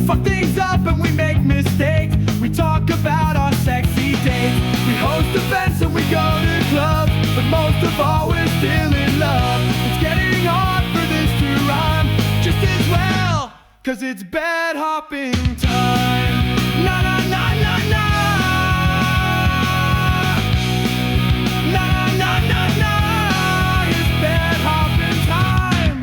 fuck things up and we make mistakes. We talk about our sexy dates. We host events and we go to clubs, but most of all we're still in love. It's getting hard for this to rhyme just as well, 'cause it's bed hopping time. Na na na na na. Na na na na. It's bed hopping time.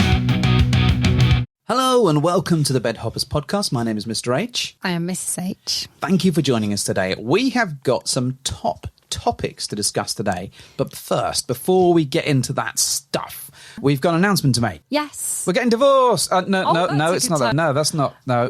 Hello and welcome to the Bed Hoppers podcast. My name is Mr. H. I am Mrs. H. Thank you for joining us today. We have got some top topics to discuss today. But first, before we get into that stuff, we've got an announcement to make. Yes. We're getting divorced. No, it's not that. time. No, that's not. No.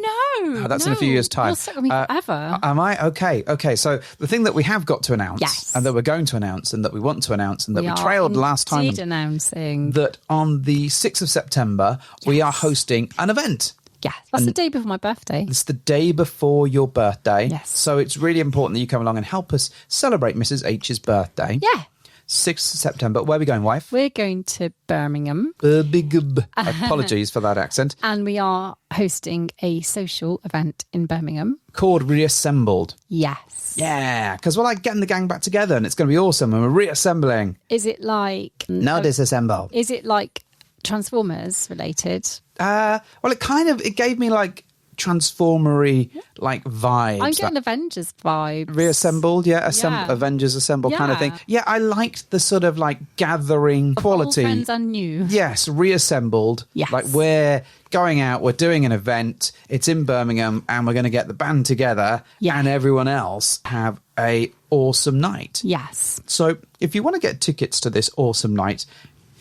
That's in a few years' time. You're stuck with me forever. Am I? Okay. So the thing that we have got to announce, Yes. and that we're going to announce, and that we want to announce, and that we are trailed last time, indeed announcing that on the 6th of September, we are hosting an event. Yeah, that's the day before my birthday. It's the day before your birthday. Yes. So it's really important that you come along and help us celebrate Mrs. H's birthday. Yeah. 6th of September. Where are we going, wife? We're going to Birmingham. Apologies for that accent. And we are hosting a social event in Birmingham. Called Reassembled. Yes. Yeah, because we're like getting the gang back together and it's going to be awesome and we're reassembling. Is it like... No disassemble. Is it like Transformers related? Well, it gave me like Transformery like vibes. I'm getting Avengers vibes. Reassembled, yeah. Yeah. Avengers Assemble kind of Yeah. thing. Yeah, I liked the sort of like gathering quality. All friends and new. Yes, reassembled. Yes. Like we're going out, we're doing an event, it's in Birmingham, and we're going to get the band together Yeah. and everyone else have a awesome night. Yes. So if you want to get tickets to this awesome night,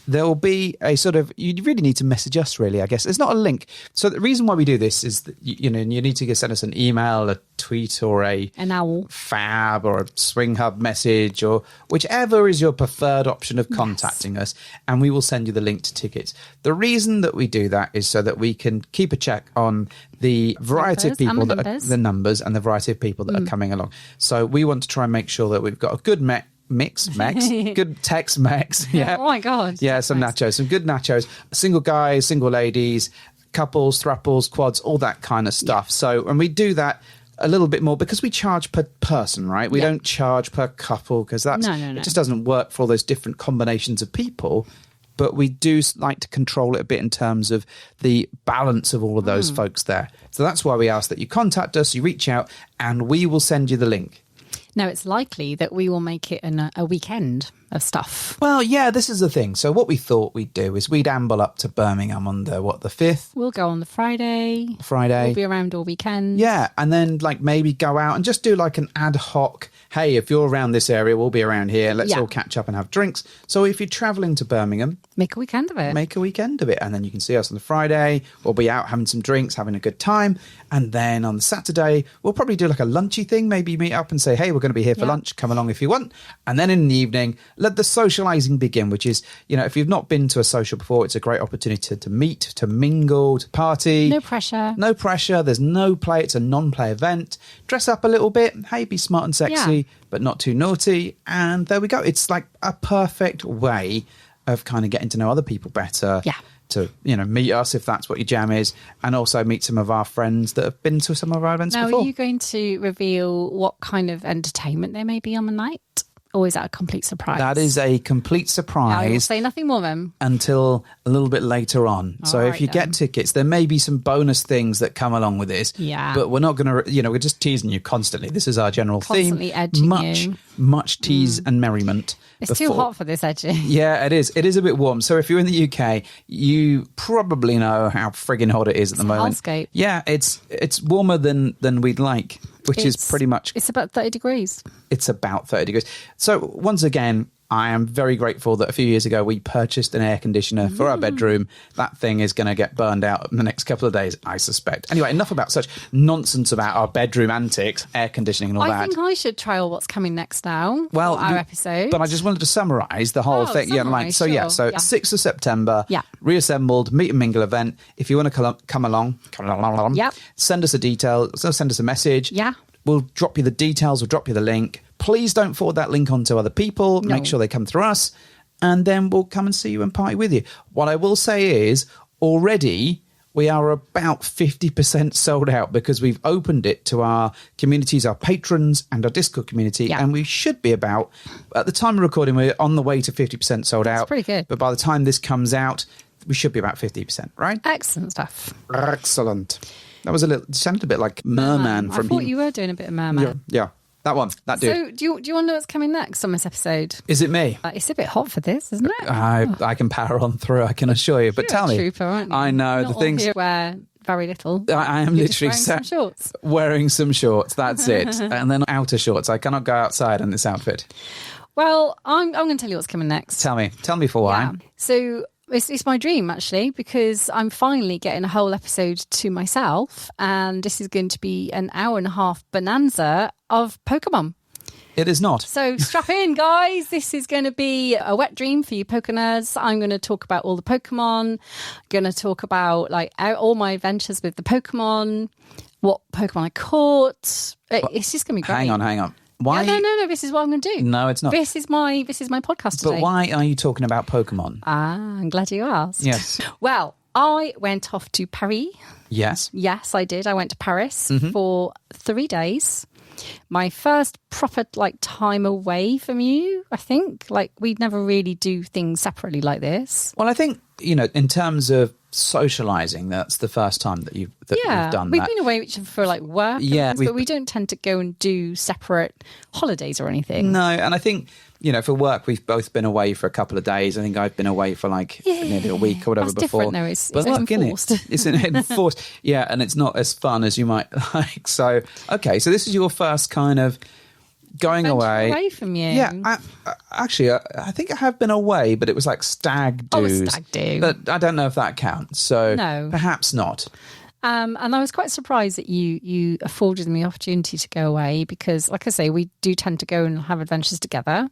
there will be a sort of, you really need to message us, really, I guess. It's not a link. So the reason why we do this is that, you need to send us an email, a tweet, or An owl. fab, or a Swing Hub message, or whichever is your preferred option of contacting us, and we will send you the link to tickets. The reason that we do that is so that we can keep a check on the variety of people, the numbers, and the variety of people that are coming along. So we want to try and make sure that we've got a good good Tex Mex. Yeah. Oh my God. Yeah, some nachos, some good nachos, single guys, single ladies, couples, thruples, quads, all that kind of stuff. Yeah. So, and we do that a little bit more because we charge per person, right? We don't charge per couple because that's it just doesn't work for all those different combinations of people. But we do like to control it a bit in terms of the balance of all of those folks there. So that's why we ask that you contact us, you reach out, and we will send you the link. Now, it's likely that we will make it a weekend of stuff. Well, yeah, this is the thing. So what we thought we'd do is we'd amble up to Birmingham on the 5th? We'll go on the Friday. We'll be around all weekend. Yeah, and then like maybe go out and just do like an ad hoc, hey, if you're around this area, we'll be around here. Let's all catch up and have drinks. So if you're travelling to Birmingham... Make a weekend of it. And then you can see us on the Friday. We'll be out having some drinks, having a good time. And then on the Saturday, we'll probably do like a lunchy thing. Maybe meet up and say, hey, we're going to be here for lunch. Come along if you want. And then in the evening, let the socialising begin, which is, if you've not been to a social before, it's a great opportunity to meet, to mingle, to party. No pressure. No pressure. There's no play. It's a non-play event. Dress up a little bit. Hey, be smart and sexy, but not too naughty. And there we go. It's like a perfect way of kind of getting to know other people better. Yeah. To, meet us if that's what your jam is, and also meet some of our friends that have been to some of our events before. Now, are you going to reveal what kind of entertainment there may be on the night? Or is that a complete surprise? That is a complete surprise. I will say nothing more then. Until a little bit later on. So if you get tickets, there may be some bonus things that come along with this. Yeah. But we're not going to, we're just teasing you constantly. This is our general Constantly theme. Edging you. Much tease and merriment. It's too hot for this edging. Yeah, it is. It is a bit warm. So if you're in the UK, you probably know how frigging hot it is at the moment. Hellscape. Yeah, it's warmer than we'd like, which is pretty much... It's about 30 degrees. It's about 30 degrees. So once again, I am very grateful that a few years ago we purchased an air conditioner for our bedroom. That thing is going to get burned out in the next couple of days, I suspect. Anyway, enough about such nonsense about our bedroom antics, air conditioning and all that. I think I should trial what's coming next now. Well, our episode. But I just wanted to summarise the whole thing. So 6th of September, Reassembled, meet and mingle event. If you want to come along, send us send us a message. Yeah. We'll drop you the details, we'll drop you the link. Please don't forward that link on to other people. No. Make sure they come through us, and then we'll come and see you and party with you. What I will say is, already we are about 50% sold out because we've opened it to our communities, our patrons and our Discord community. Yeah. And we should be about, at the time of recording, we're on the way to 50% sold out. That's pretty good. But by the time this comes out, we should be about 50%, right? Excellent stuff. Excellent. That was it sounded a bit like Merman from I thought you were doing a bit of Merman. Yeah. That one. That dude. So do you want to know what's coming next on this episode? Is it me? It's a bit hot for this, isn't it? I can power on through, I can assure you. But You're tell a me. trooper, aren't you? I know. Not the all things. here wear very little. I am You're just literally wearing some shorts. wearing some shorts. That's it. And then outer shorts. I cannot go outside in this outfit. Well, I'm going to tell you what's coming next. Tell me for why. Yeah. So it's my dream, actually, because I'm finally getting a whole episode to myself. And this is going to be an hour and a half bonanza of Pokemon. It is not. So strap in, guys. This is going to be a wet dream for you Pokenerds. I'm going to talk about all the Pokemon. Going to talk about like all my adventures with the Pokemon, what Pokemon I caught. It's just going to be great. Hang on. Why? Yeah, no. This is what I'm going to do. No, it's not. This is my podcast today. But why are you talking about Pokemon? I'm glad you asked. Yes. Well, I went off to Paris. Yes. Yes, I did. I went to Paris Mm-hmm. for 3 days. My first proper time away from you, I think. Like, we'd never really do things separately like this. Well, I think, in terms of socializing, that's the first time that you've done we've that. been away for like work, Yeah, and things, but we don't tend to go and do separate holidays or anything. No, and I think, for work, we've both been away for a couple of days. I think I've been away for nearly a week or whatever That's before. different, though. It's But look, enforced. It's enforced. Yeah, and it's not as fun as you might like. So, okay, so this is your first kind of going Venture away from you. Yeah, actually, I think I have been away, but it was like stag do's. Oh, a stag do. But I don't know if that counts. So No. perhaps not. And I was quite surprised that you afforded me the opportunity to go away because, like I say, we do tend to go and have adventures together.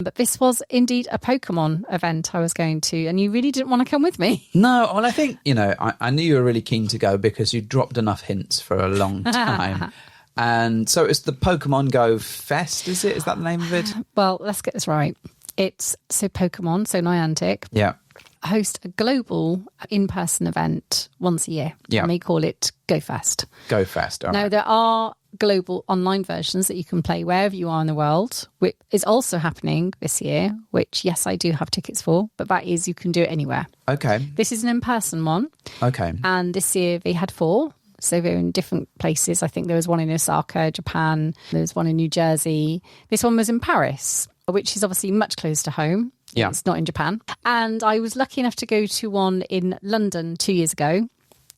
But this was indeed a Pokemon event I was going to, and you really didn't want to come with me. No, well, I think, I knew you were really keen to go because you dropped enough hints for a long time. And so it's the Pokemon Go Fest, is it? Is that the name of it? Well, let's get this right. It's Pokemon, so Niantic, Yeah. host a global in-person event once a year. Yeah. And they call it Go Fest. Go Fest. All Now, right. there are global online versions that you can play wherever you are in the world, which is also happening this year, which, yes, I do have tickets for, but that is you can do it anywhere. Okay. This is an in-person one, Okay. and this year they had 4. So they're in different places. I think there was one in Osaka, Japan. There was one in New Jersey. This one was in Paris, which is obviously much closer to home. Yeah. It's not in Japan. And I was lucky enough to go to one in London 2 years ago.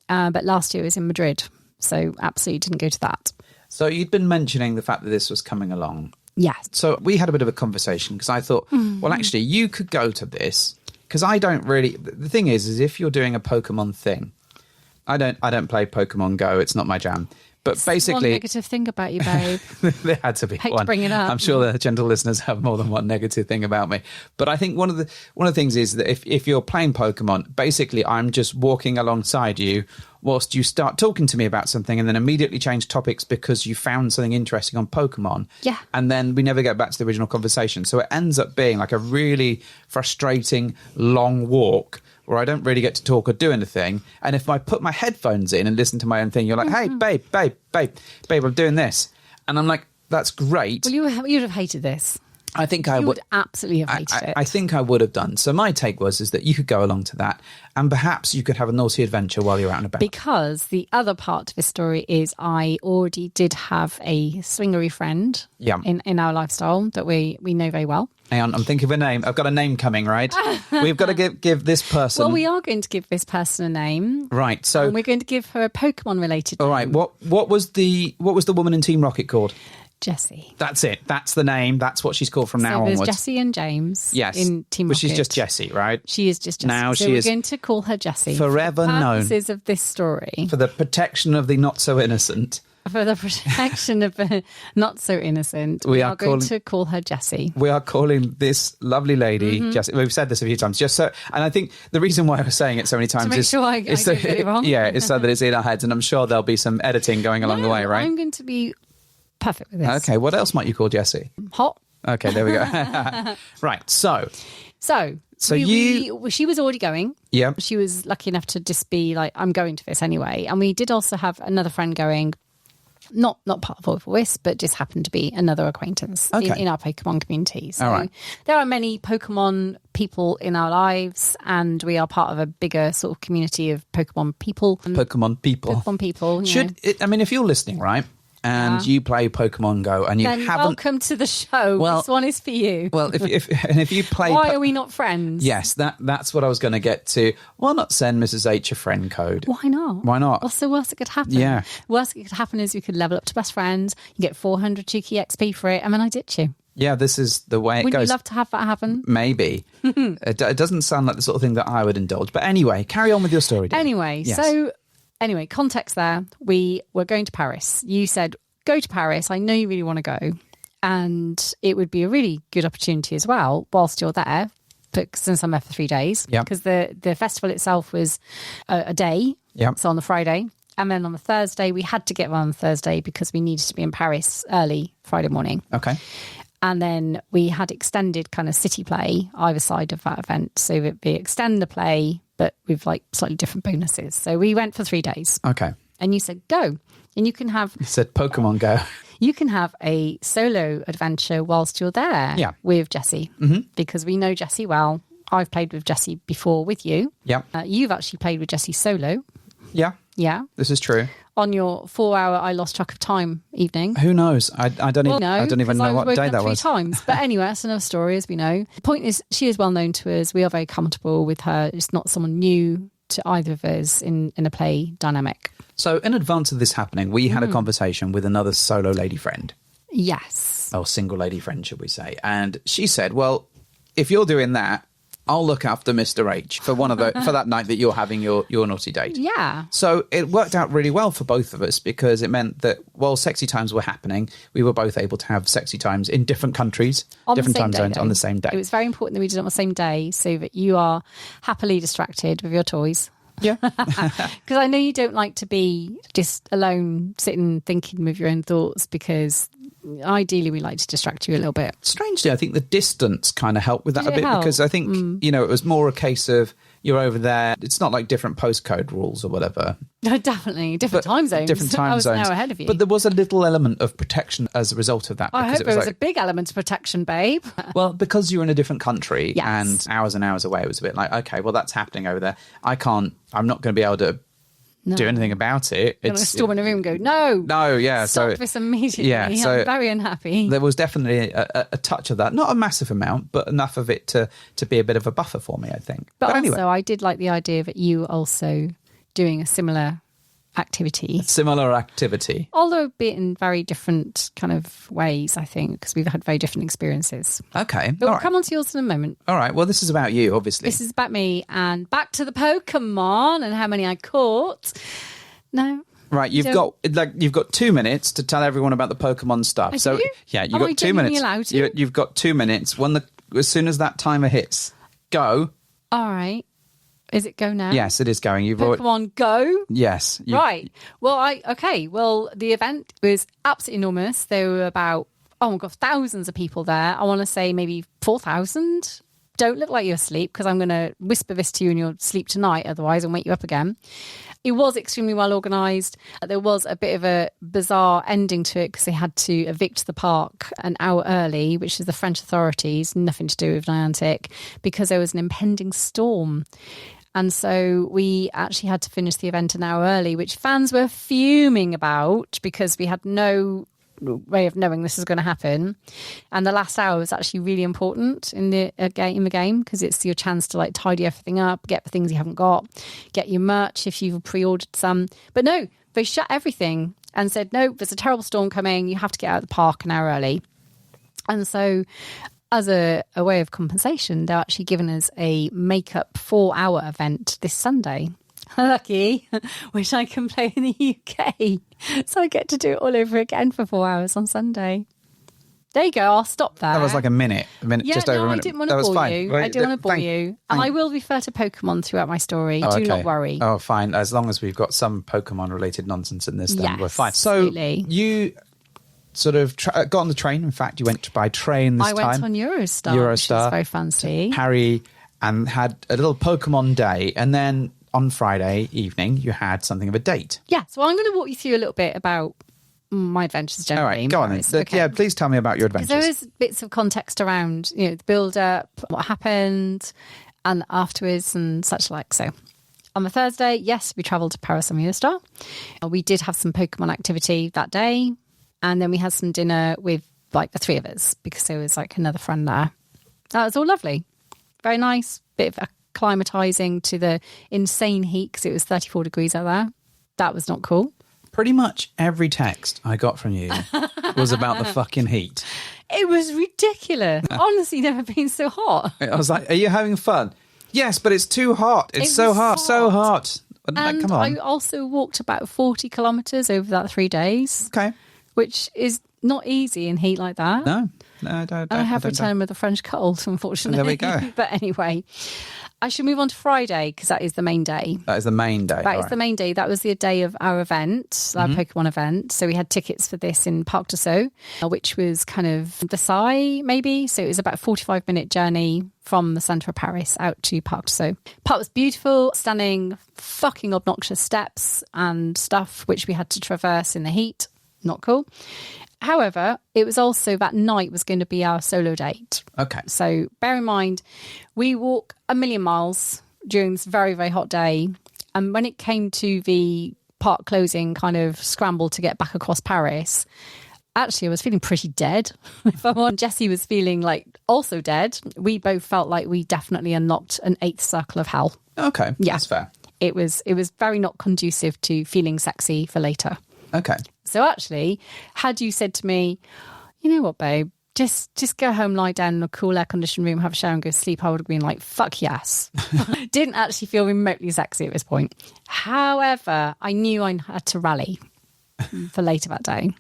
But last year it was in Madrid. So absolutely didn't go to that. So you'd been mentioning the fact that this was coming along. Yes. So we had a bit of a conversation because I thought, well, actually, you could go to this because I don't really. The thing is if you're doing a Pokemon thing, I don't play Pokemon Go. It's not my jam. But basically, one negative thing about you, babe. there had to be Hate to one. bring it up. I'm sure the gentle listeners have more than one negative thing about me. But I think one of the things is that if you're playing Pokemon, basically I'm just walking alongside you whilst you start talking to me about something and then immediately change topics because you found something interesting on Pokemon. Yeah. And then we never get back to the original conversation. So it ends up being like a really frustrating long walk where I don't really get to talk or do anything. And if I put my headphones in and listen to my own thing, you're like, hey, babe, I'm doing this. And I'm like, that's great. Well, you'd have hated this. I think I You would. would absolutely have hated it. I think I would have done. So my take is that you could go along to that and perhaps you could have a naughty adventure while you're out and about. Because the other part of the story is I already did have a swingery friend Yeah. in our lifestyle that we know very well. Hang on, I'm thinking of a name. I've got a name coming, right? We've got to give this person... Well, we are going to give this person a name. Right, so... And we're going to give her a Pokemon-related name. All right, what was the woman in Team Rocket called? Jessie. That's it. That's the name. That's what she's called from now So there's onwards. Jessie and James Yes. in Team But Rocket. she's just Jessie, right? She is just Jessie. Now so she we're is going to call her Jessie. forever for known. purposes of this story. For the protection of the not-so-innocent. For the protection of the not so innocent, We we are are going calling- to call her Jessie. We are calling this lovely lady Mm-hmm. Jessie. We've said this a few times, just so, and I think the reason why I was saying it so many times make is sure I is don't get it wrong. Yeah, is so that it's in our heads, and I'm sure there'll be some editing going along the way, right? I'm going to be perfect with this. Okay, what else might you call Jessie? Hot. Okay, there we go. Right, so So she was already going. Yeah. She was lucky enough to just be like, I'm going to this anyway. And we did also have another friend going, not part of Void for Wisp, but just happened to be another acquaintance in our Pokemon community. So all right. There are many Pokemon people in our lives, and we are part of a bigger sort of community of Pokemon people. Pokemon people. If you're listening, right, and you play Pokemon Go and you then haven't... welcome to the show. Well, this one is for you. Well, if you play... Why are we not friends? Yes, that's what I was going to get to. Why not send Mrs. H a friend code? Why not? Why not? What's the worst that could happen? Yeah. Worst that could happen is we could level up to best friends, you get 400 cheeky XP for it, and then I ditch you. Yeah, this is the way it Wouldn't goes. you love to have that happen? Maybe. It doesn't sound like the sort of thing that I would indulge. But anyway, carry on with your story, dear. Anyway, context there. We were going to Paris. You said, go to Paris. I know you really want to go. And it would be a really good opportunity as well whilst you're there, since I'm there for 3 days. Yeah. Because the festival itself was a day. Yeah. So on the Friday. And then on the Thursday, we had to get on Thursday because we needed to be in Paris early Friday morning. Okay. And then we had extended kind of city play either side of that event. So it'd be extend the play, but with like slightly different bonuses. So we went for 3 days. Okay. And you said, go. And you can have... You said Pokemon Go. You can have a solo adventure whilst you're there with Jessie. Mm-hmm. Because we know Jessie well. I've played with Jessie before with you. Yeah. You've actually played with Jessie solo. Yeah. Yeah. This is true. On your 4-hour I lost track of time evening. Who knows? I don't even know what day that was. 3 times. But anyway, that's another story, as we know. The point is, she is well known to us. We are very comfortable with her. It's not someone new to either of us in a play dynamic. So in advance of this happening, we had a conversation with another solo lady friend. Yes. Or single lady friend, should we say. And she said, well, if you're doing that, I'll look after Mr. H for for that night that you're having your naughty date. Yeah. So it worked out really well for both of us because it meant that while sexy times were happening, we were both able to have sexy times in different countries, different time zones on the same day. It was very important that we did it on the same day so that you are happily distracted with your toys. Yeah. Because I know you don't like to be just alone sitting thinking with your own thoughts, because ideally we like to distract you a little bit. Strangely, I think the distance kind of helped with that Did a it bit help? because I think, it was more a case of you're over there. It's not like different postcode rules or whatever. No, definitely. Different time zones. Different time I was zones. an hour ahead of you. But there was a little element of protection as a result of that. I because hope there was a big element of protection, babe. Well, because you're in a different country Yes. and hours away, it was a bit like, okay, well, that's happening over there. I'm not going to be able to do anything about it. You're going to storm in a room and go, no, yeah. Stop this immediately. Yeah, so I'm very unhappy. There was definitely a touch of that. Not a massive amount, but enough of it to be a bit of a buffer for me, I think. But also, anyway. I did like the idea that you also doing a similar activity. Similar activity. Although a bit in very different kind of ways, I think, because we've had very different experiences. Okay. But we'll come on to yours in a moment. All right. Well, this is about you, obviously. This is about me, and back to the Pokemon and how many I caught. No. Right, you've got 2 minutes to tell everyone about the Pokemon stuff. Do you? Yeah, you've Am I got 2 minutes. allowed to? You've got 2 minutes. As soon as that timer hits, go. All right. Is it go now? Yes, it is going. Pokemon Go? Yes. Right. Well, Well, the event was absolutely enormous. There were about, oh my God, thousands of people there. I want to say maybe 4,000. Don't look like you're asleep, because I'm going to whisper this to you and you'll sleep tonight. Otherwise, I'll wake you up again. It was extremely well organised. There was a bit of a bizarre ending to it because they had to evict the park an hour early, which is the French authorities, nothing to do with Niantic, because there was an impending storm. And so we actually had to finish the event an hour early, which fans were fuming about because we had no way of knowing this was going to happen. And the last hour was actually really important in the game because it's your chance to like tidy everything up, get the things you haven't got, get your merch if you've pre-ordered some. But no, they shut everything and said, no, there's a terrible storm coming. You have to get out of the park an hour early. And so as a way of compensation, they're actually giving us a makeup 4-hour event this Sunday. Lucky, which I can play in the UK. So I get to do it all over again for 4 hours on Sunday. There you go, I'll stop there. That was like a minute, just over a minute. I didn't want to bore you. I didn't want to bore you. And I will refer to Pokemon throughout my story. Do not worry. Oh, fine. As long as we've got some Pokemon-related nonsense in this, then we're fine. Absolutely. So sort of got on the train. In fact, you went by train this I time. went on Eurostar, which is very fancy. Paris, and had a little Pokemon day. And then on Friday evening, you had something of a date. Yeah, so I'm going to walk you through a little bit about my adventures All generally. right, go on then. Okay. Yeah, please tell me about your adventures. There is bits of context around, the build-up, what happened, and afterwards and such like. So on the Thursday, yes, we travelled to Paris on Eurostar. We did have some Pokemon activity that day. And then we had some dinner with like the three of us because there was like another friend there. That was all lovely. Very nice. Bit of acclimatising to the insane heat because it was 34 degrees out there. That was not cool. Pretty much every text I got from you was about the fucking heat. It was ridiculous. Honestly, never been so hot. I was like, are you having fun? Yes, but it's too hot. It's It so was hot, so hot. And Come on. I also walked about 40 kilometres over that 3 days, Okay. which is not easy in heat like that. No, I don't. And I have don't- returned with a French cold, unfortunately. There we go. But anyway, I should move on to Friday because that is the main day. That is the main day. That is the main day. That was the day of our event, our Pokemon event. So we had tickets for this in Parc de Sceaux, which was kind of Versailles, maybe. So it was about a 45-minute journey from the centre of Paris out to Parc de Sceaux. Park was beautiful, stunning, fucking obnoxious steps and stuff, which we had to traverse in the heat. Not cool. However, it was also that night was going to be our solo date. Okay. So bear in mind, we walk a million miles during this very, very hot day. And when it came to the park closing kind of scramble to get back across Paris, actually, I was feeling pretty dead. If I'm honest, Jessie was feeling like also dead. We both felt like we definitely unlocked an 8th circle of hell. Okay. Yeah. That's fair. It was very not conducive to feeling sexy for later. Okay. So actually, had you said to me, you know what, babe, just go home, lie down in a cool air-conditioned room, have a shower and go to sleep, I would have been like, fuck yes. Didn't actually feel remotely sexy at this point. However, I knew I had to rally for later that day.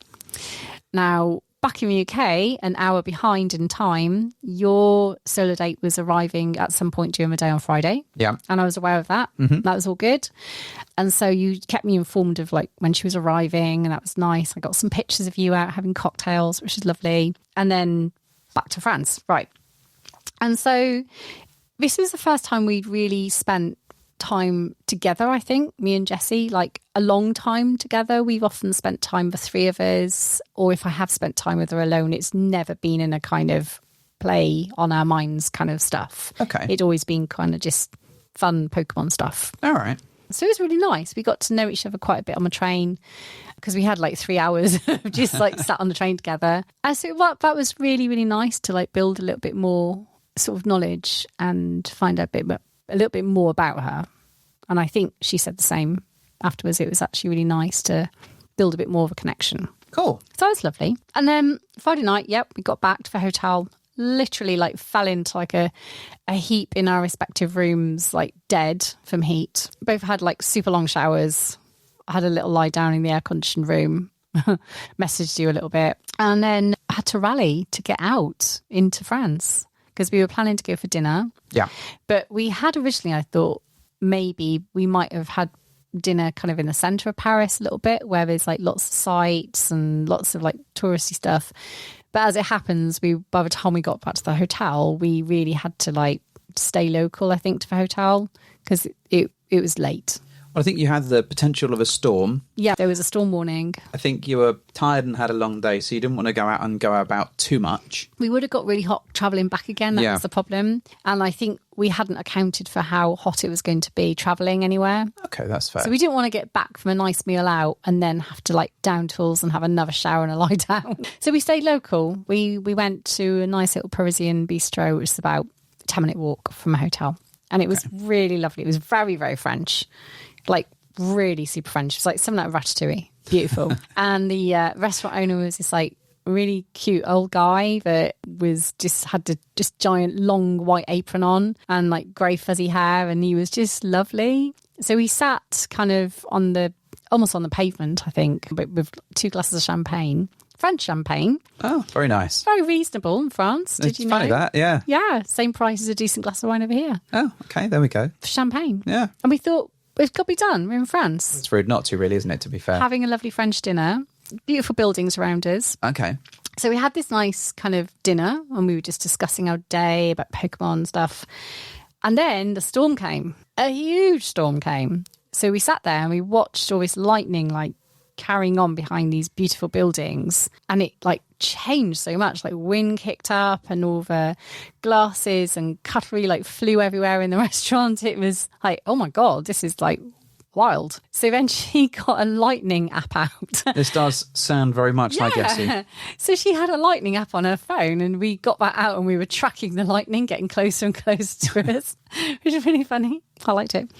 Now, back in the UK, an hour behind in time, your solo date was arriving at some point during the day on Friday. Yeah. And I was aware of that. That was all good. And so you kept me informed of like when she was arriving, and that was nice. I got some pictures of you out having cocktails, which is lovely. And then back to France. Right. And so this was the first time we'd really spent time together, I think, me and Jessie, like a long time together. We've often spent time, the three of us, or if I have spent time with her alone, it's never been in a kind of play on our minds kind of stuff. Okay. It'd always been kind of just fun Pokemon stuff. All right. So it was really nice. We got to know each other quite a bit on the train because we had like 3 hours of just like sat on the train together. And so that was really, really nice to like build a little bit more sort of knowledge and find out a little bit more about her. And I think she said the same afterwards. It was actually really nice to build a bit more of a connection. Cool. So it was lovely. And then Friday night, we got back to the hotel, literally like fell into like a heap in our respective rooms, like dead from heat. Both had like super long showers. I had a little lie down in the air-conditioned room, messaged you a little bit. And then I had to rally to get out into France because we were planning to go for dinner. Yeah. But we had originally, I thought, maybe we might have had dinner kind of in the centre of Paris a little bit where there's like lots of sights and lots of like touristy stuff. But as it happens, by the time we got back to the hotel, we really had to like stay local, I think, to the hotel because it was late. Well, I think you had the potential of a storm. Yeah, there was a storm warning. I think you were tired and had a long day, so you didn't want to go out and go about too much. We would have got really hot travelling back again. That was the problem. And I think we hadn't accounted for how hot it was going to be travelling anywhere. Okay, that's fair. So we didn't want to get back from a nice meal out and then have to like down tools and have another shower and a lie down. So we stayed local. We went to a nice little Parisian bistro, which is about a 10-minute walk from a hotel. And it was really lovely. It was very, very French. Like really super French. It was like something like Ratatouille. Beautiful. And the restaurant owner was this like really cute old guy that had the just giant long white apron on and like grey fuzzy hair, and he was just lovely. So we sat kind of almost on the pavement, I think, but with 2 glasses of champagne. French champagne. Oh, very nice. Very reasonable in France. Did you know? Funny that, yeah. Yeah, same price as a decent glass of wine over here. Oh, okay, there we go. For champagne. Yeah. And we thought, it's got to be done. We're in France. It's rude not to, really, isn't it, to be fair? Having a lovely French dinner. beautiful buildings around us. Okay. So we had this nice kind of dinner and we were just discussing our day about Pokemon stuff. And then the storm came. A huge storm came. So we sat there and we watched all this lightning like carrying on behind these beautiful buildings, and it like changed so much. Like wind kicked up and all the glasses and cutlery like flew everywhere in the restaurant. It was like, oh my god, this is like wild. So then she got a lightning app out. This does sound very much like Jessie. So she had a lightning app on her phone, and we got that out and we were tracking the lightning getting closer and closer to us, which is really funny. I liked it.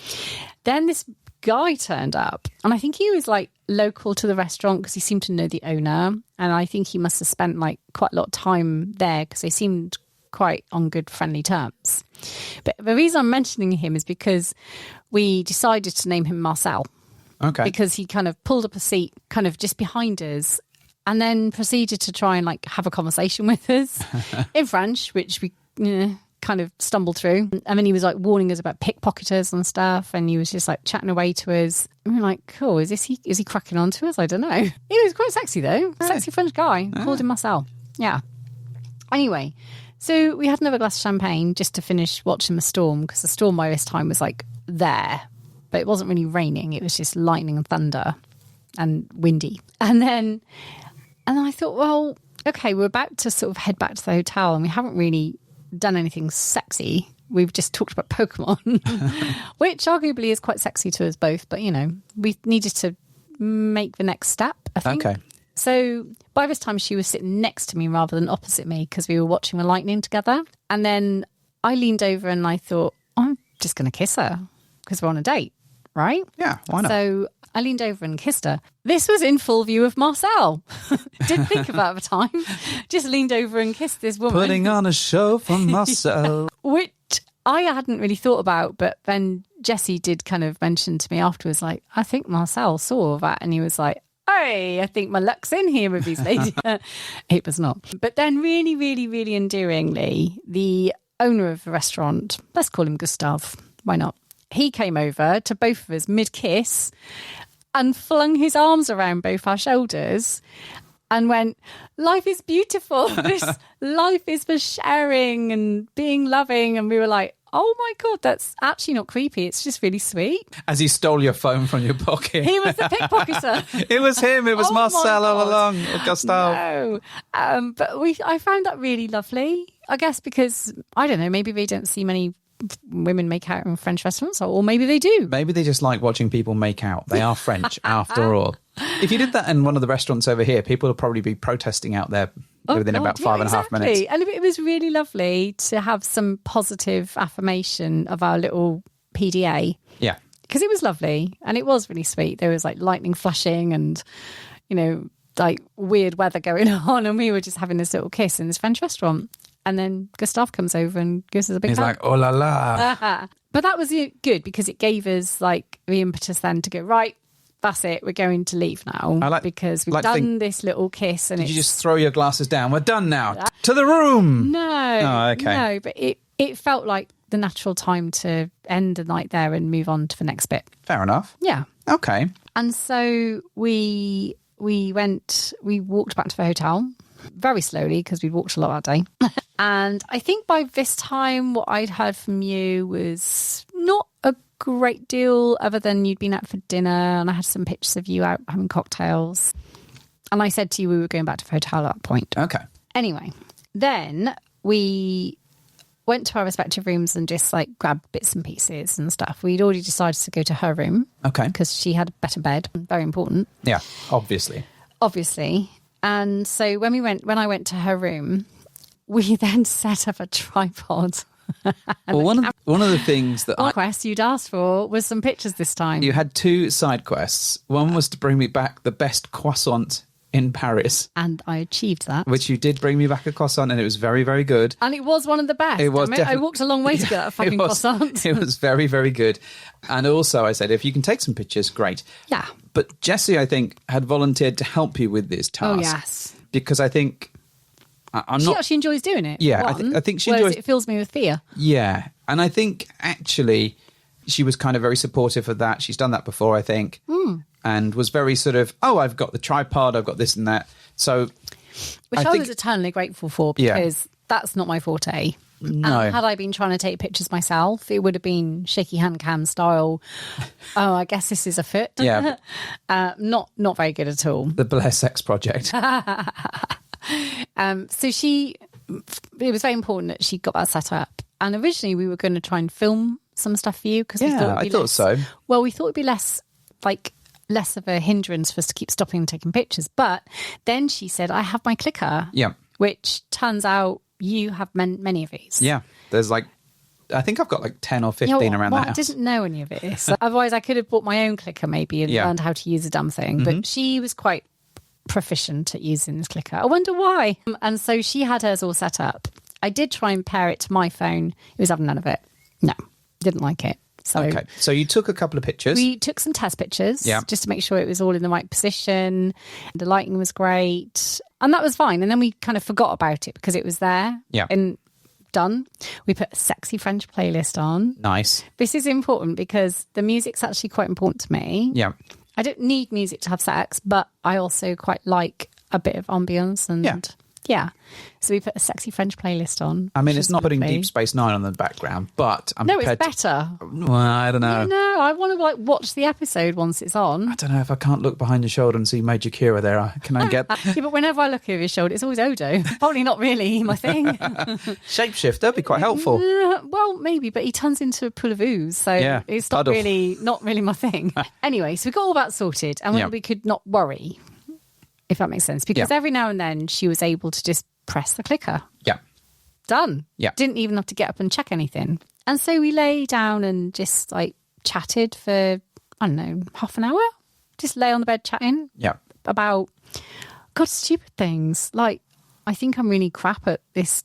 Then this guy turned up, and I think he was like local to the restaurant because he seemed to know the owner, and I think he must have spent like quite a lot of time there because they seemed quite on good friendly terms. But the reason I'm mentioning him is because we decided to name him Marcel. Okay. Because he kind of pulled up a seat kind of just behind us and then proceeded to try and like have a conversation with us in French, which we kind of stumbled through. And then he was like warning us about pickpocketers and stuff, and he was just like chatting away to us. And we were like, cool, is he cracking on to us? I don't know. He was quite sexy though. Sexy French guy. Called him Marcel. Yeah. Anyway, so we had another glass of champagne just to finish watching the storm, because the storm by this time was like there, but it wasn't really raining. It was just lightning and thunder and windy. And then I thought, well, okay, we're about to sort of head back to the hotel and we haven't really done anything sexy. We've just talked about Pokemon, which arguably is quite sexy to us both. But, you know, we needed to make the next step, I think. Okay. So by this time she was sitting next to me rather than opposite me because we were watching the lightning together. And then I leaned over and I thought, I'm just going to kiss her because we're on a date, right? Yeah, why not? So I leaned over and kissed her. This was in full view of Marcel. Didn't think about the time. Just leaned over and kissed this woman. Putting on a show for Marcel. Which I hadn't really thought about, but then Jessie did kind of mention to me afterwards, like, I think Marcel saw that and he was like, hey, I think my luck's in here with these ladies. It was not. But then really, really, really endearingly, the owner of the restaurant, let's call him Gustav, why not? He came over to both of us mid-kiss and flung his arms around both our shoulders and went, life is beautiful. This life is for sharing and being loving. And we were like, oh my God, that's actually not creepy. It's just really sweet. As he stole your phone from your pocket. He was the pickpocketer. It was him. It was Oh Marcel my all God. along. Or Gustav. No. But I found that really lovely. I guess because, I don't know, maybe they don't see many women make out in French restaurants, or maybe they do. Maybe they just like watching people make out. They are French, after all. If you did that in one of the restaurants over here, people would probably be protesting out there within about 5.5 minutes. And it was really lovely to have some positive affirmation of our little PDA. Yeah. Because it was lovely and it was really sweet. There was like lightning flashing and, you know, like weird weather going on, and we were just having this little kiss in this French restaurant. And then Gustav comes over and gives us a big He's hug. like, oh la la. But that was good because it gave us like the impetus then to go, right, that's it, we're going to leave now. Because we've done this little kiss. And Did you just throw your glasses down? We're done now. To the room. No. Oh, okay. No, but it felt like the natural time to end the night there and move on to the next bit. Fair enough. Yeah. Okay. And so we walked back to the hotel very slowly because we'd walked a lot that day. And I think by this time what I'd heard from you was not a great deal other than you'd been out for dinner and I had some pictures of you out having cocktails. And I said to you we were going back to the hotel at that point. Okay. Anyway, then we went to our respective rooms and just like grabbed bits and pieces and stuff. We'd already decided to go to her room. Okay. Because she had a better bed. Very important. Yeah, obviously. And so when I went to her room, we then set up a tripod. Well, one of the things that One quest you'd asked for was some pictures this time. you had two side quests. One was to bring me back the best croissant in Paris. And I achieved that. Which you did bring me back a croissant, and it was very, very good. And it was one of the best. It was damn definitely. I walked a long way to get that fucking croissant. It was very, very good. And also I said, if you can take some pictures, great. Yeah. But Jessie, I think, had volunteered to help you with this task. Oh, yes. Because I think She actually enjoys doing it. Yeah, one, I think she whereas enjoys. it fills me with fear. Yeah. And I think actually she was kind of very supportive of that. She's done that before, I think. and was very sort of, oh, I've got the tripod, I've got this and that. So, which I was eternally grateful for, because that's not my forte. No. And had I been trying to take pictures myself, it would have been shaky hand cam style. Oh, I guess this is a foot. Yeah. Not very good at all. The Blair Sex Project. So it was very important that she got that set up. And originally we were going to try and film some stuff for you, because we thought it'd be less, so. Well, we thought it'd be less of a hindrance for us to keep stopping and taking pictures. But then she said, I have my clicker. Yeah. Which turns out you have many of these. Yeah. There's I think I've got 10 or 15 around the house. I didn't know any of this. Otherwise, I could have bought my own clicker maybe and learned how to use a damn thing. But she was quite proficient at using this clicker. I wonder why. And so she had hers all set up. I did try and pair it to my phone. It was having none of it. No, didn't like it. So you took a couple of pictures. We took some test pictures just to make sure it was all in the right position. The lighting was great. And that was fine. And then we kind of forgot about it because it was there and done. We put a sexy French playlist on. Nice. This is important because the music's actually quite important to me. Yeah. I don't need music to have sex, but I also quite like a bit of ambience and... Yeah. So we put a sexy French playlist on. I mean, it's not putting Deep Space Nine on the background, but I'm prepared. No, it's better. Well, I don't know. No, I want to watch the episode once it's on. I don't know if I can't look behind your shoulder and see Major Kira there. Can I get... Yeah, but whenever I look over his shoulder, it's always Odo. Probably not really my thing. Shapeshifter would be quite helpful. Well, maybe, but he turns into a pool of ooze, so it's not really my thing. Anyway, so we got all that sorted, and we could not worry, if that makes sense, because every now and then she was able to just press the clicker. Yeah. Done. Yeah. Didn't even have to get up and check anything. And so we lay down and just chatted for, I don't know, half an hour. Just lay on the bed chatting. Yeah. About, God, stupid things. I think I'm really crap at this,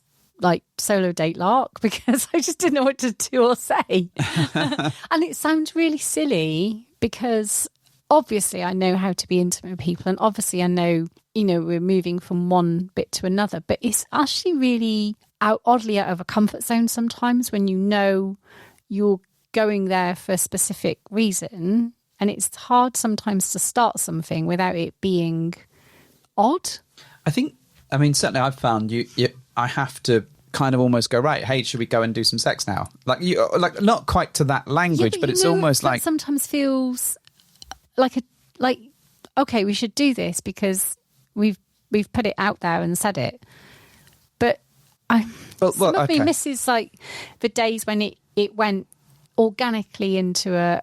solo date lark, because I just didn't know what to do or say. And it sounds really silly because... Obviously, I know how to be intimate with people, and obviously I know, we're moving from one bit to another, but it's actually really oddly out of a comfort zone sometimes when you know you're going there for a specific reason, and it's hard sometimes to start something without it being odd. Certainly I've found I have to kind of almost go, right, hey, should we go and do some sex now? Not quite to that language, but it's almost like... sometimes feels... okay, we should do this because we've put it out there and said it, but some of me misses the days when it went organically into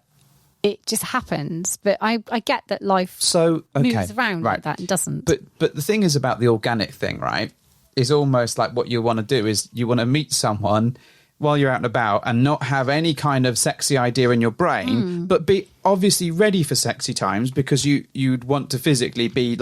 it just happens. But I get that life moves around like that and doesn't. But the thing is about the organic thing, right, is almost like what you want to do is you want to meet someone while you're out and about and not have any kind of sexy idea in your brain, but be obviously ready for sexy times because you'd want to physically be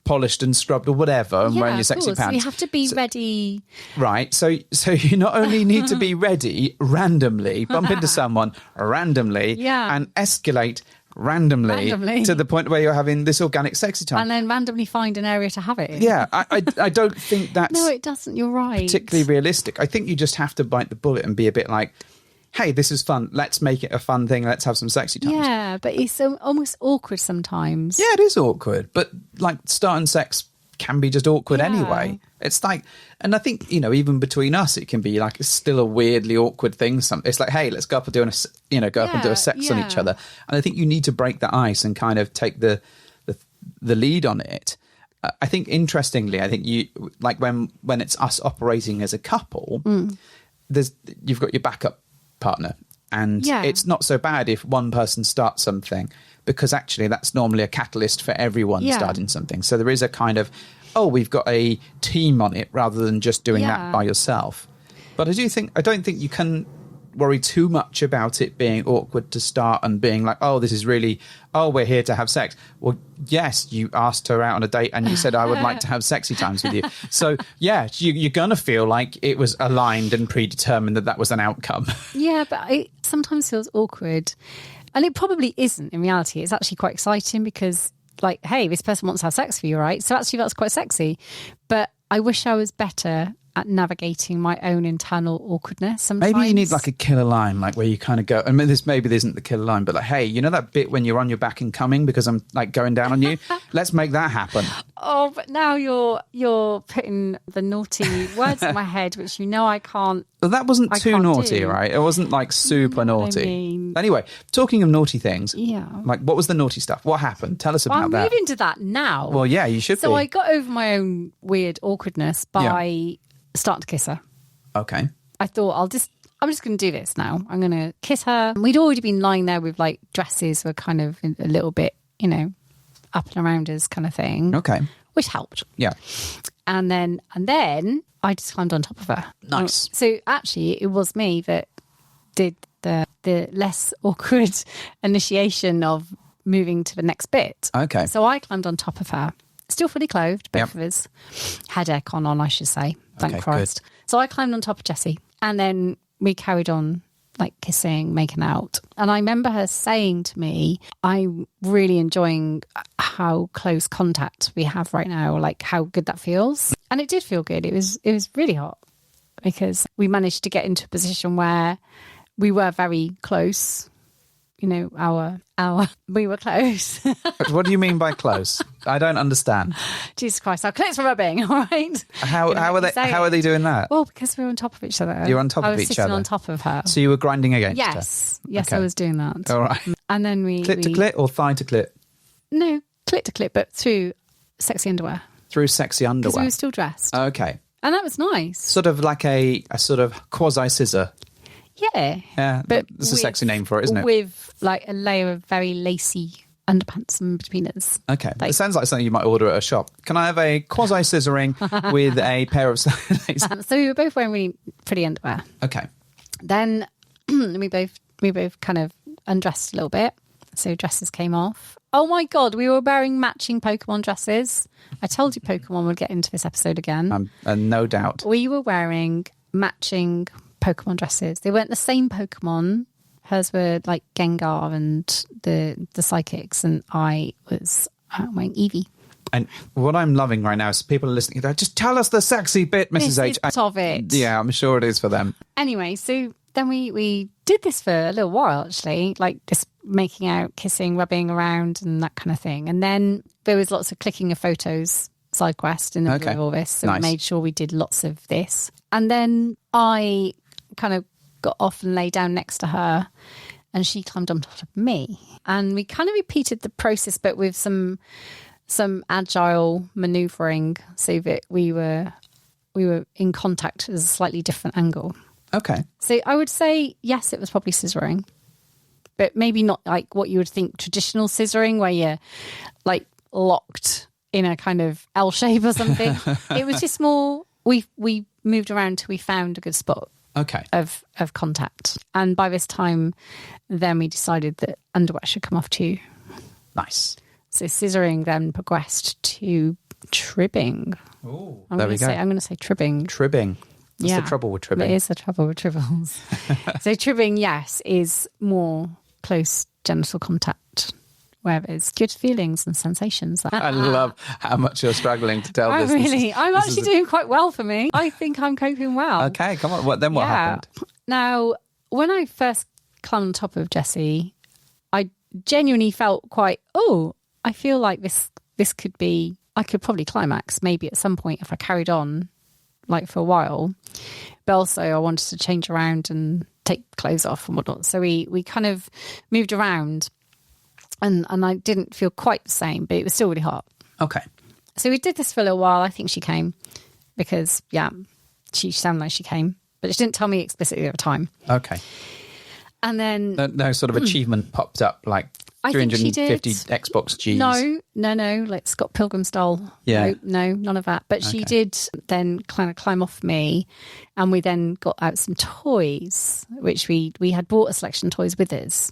polished and scrubbed or whatever and wearing your sexy pants. You have to be ready. Right. So you not only need to be ready randomly, bump into someone randomly and escalate randomly to the point where you're having this organic sexy time. And then randomly find an area to have it in. Yeah, I don't think that's... No, it doesn't. You're right. ...particularly realistic. I think you just have to bite the bullet and be a bit like, hey, this is fun. Let's make it a fun thing. Let's have some sexy times. Yeah, but it's almost awkward sometimes. Yeah, it is awkward. But starting sex can be just awkward anyway. It's and I think, even between us, it can be it's still a weirdly awkward thing. It's like, hey, let's go up and do a sex on each other. And I think you need to break that ice and kind of take the lead on it. I think, interestingly, you when it's us operating as a couple, you've got your backup partner. And it's not so bad if one person starts something, because actually that's normally a catalyst for everyone starting something. So there is a kind of, we've got a team on it rather than just doing that by yourself. But I don't think you can worry too much about it being awkward to start and being like, this is really, we're here to have sex. Well, yes, you asked her out on a date and you said, I would like to have sexy times with you. So, you're going to feel like it was aligned and predetermined that was an outcome. Yeah, but it sometimes feels awkward. And it probably isn't in reality. It's actually quite exciting because, hey, this person wants to have sex with you, right? So actually that's quite sexy. But I wish I was better at navigating my own internal awkwardness sometimes. Maybe you need like a killer line, like where you kind of go, I mean, maybe this isn't the killer line, but like, hey, you know that bit when you're on your back and coming because I'm like going down on you? Let's make that happen. Oh, but now you're putting the naughty words in my head, which I can't. Well, that wasn't too naughty, do. right? It wasn't like super naughty. I mean, anyway, talking of naughty things, yeah. like what was the naughty stuff? What happened? Tell us about I'm that. moving to that now. Well, yeah, you should be. So I got over my own weird awkwardness by starting to kiss her. Okay. I thought I'm just going to do this now. I'm going to kiss her. We'd already been lying there with like dresses were kind of a little bit, up and around us kind of thing. Okay. Which helped. Yeah. And then I just climbed on top of her. Nice. So actually it was me that did the less awkward initiation of moving to the next bit. Okay. So I climbed on top of her. Still fully clothed, both of us. Had aircon on, I should say. Thank Christ. Good. So I climbed on top of Jessie. And then we carried on like kissing, making out. And I remember her saying to me, I'm really enjoying how close contact we have right now, like how good that feels. And it did feel good. It was really hot because we managed to get into a position where we were very close. We were close. What do you mean by close? I don't understand. Jesus Christ, our clicks were rubbing, all right? How are they doing that? Well, because we were on top of each other. You're on top of each I was sitting on top of her. So you were grinding against her? Yes, Okay. I was doing that. All right. And then Clit to clit or thigh to clit? No, clit to clit, but through sexy underwear. Through sexy Because underwear? we were still dressed. Okay. And that was nice. Sort of like a sort of quasi-scissor. Yeah. Yeah, But that's a sexy name for it, isn't it? With like a layer of very lacy underpants in between us. Okay. Like- It sounds like something you might order at a shop. Can I have a quasi-scissoring with a pair of... So we were both wearing really pretty underwear. Okay. Then we both kind of undressed a little bit. So dresses came off. Oh my God, we were wearing matching Pokemon dresses. I told you Pokemon would get into this episode again. No doubt. We were wearing matching Pokemon dresses. They weren't the same Pokemon. Hers were like Gengar and the psychics, and I was wearing Eevee. And what I'm loving right now is people are listening. They're, just tell us the sexy bit, Mrs. This H. is part of it. Yeah, I'm sure it is for them. Anyway, so then we did this for a little while, actually, like just making out, kissing, rubbing around and that kind of thing. And then there was lots of clicking of photos, side quest in the middle of all this. So Nice. we made sure we did lots of this. And then I kind of got off and lay down next to her and she climbed on top of me. And we kind of repeated the process, but with some agile manoeuvring so that we were in contact at a slightly different angle. Okay. So I would say, yes, it was probably scissoring, but maybe not like what you would think traditional scissoring where you're like locked in a kind of L shape or something. It was just more, we moved around till we found a good spot. Okay. Of contact. And by this time, then we decided that underwear should come off too. Nice. So scissoring then progressed to tribbing. Oh, I'm there going we go. I'm going to say tribbing. Tribbing. That's the trouble with tribbing. It is the trouble with tribbles. So tribbing, yes, is more close genital contact, where there's good feelings and sensations. I love how much you're struggling to tell this. I'm actually doing quite well for me. I think I'm coping well. Okay, come on. What happened? Now, when I first climbed on top of Jessie, I genuinely felt quite, I feel like this could be, I could probably climax maybe at some point if I carried on like for a while. But also I wanted to change around and take clothes off and whatnot. So we kind of moved around and I didn't feel quite the same, but it was still really hot. Okay. So we did this for a little while. I think she came because, she sounded like she came, but she didn't tell me explicitly at the time. Okay. And then... No sort of achievement popped up like I think she 350 did. Xbox Gs. No, like Scott Pilgrim style. Yeah. No, none of that. But she did then kind of climb off me, and we then got out some toys, which we had bought a selection of toys with us.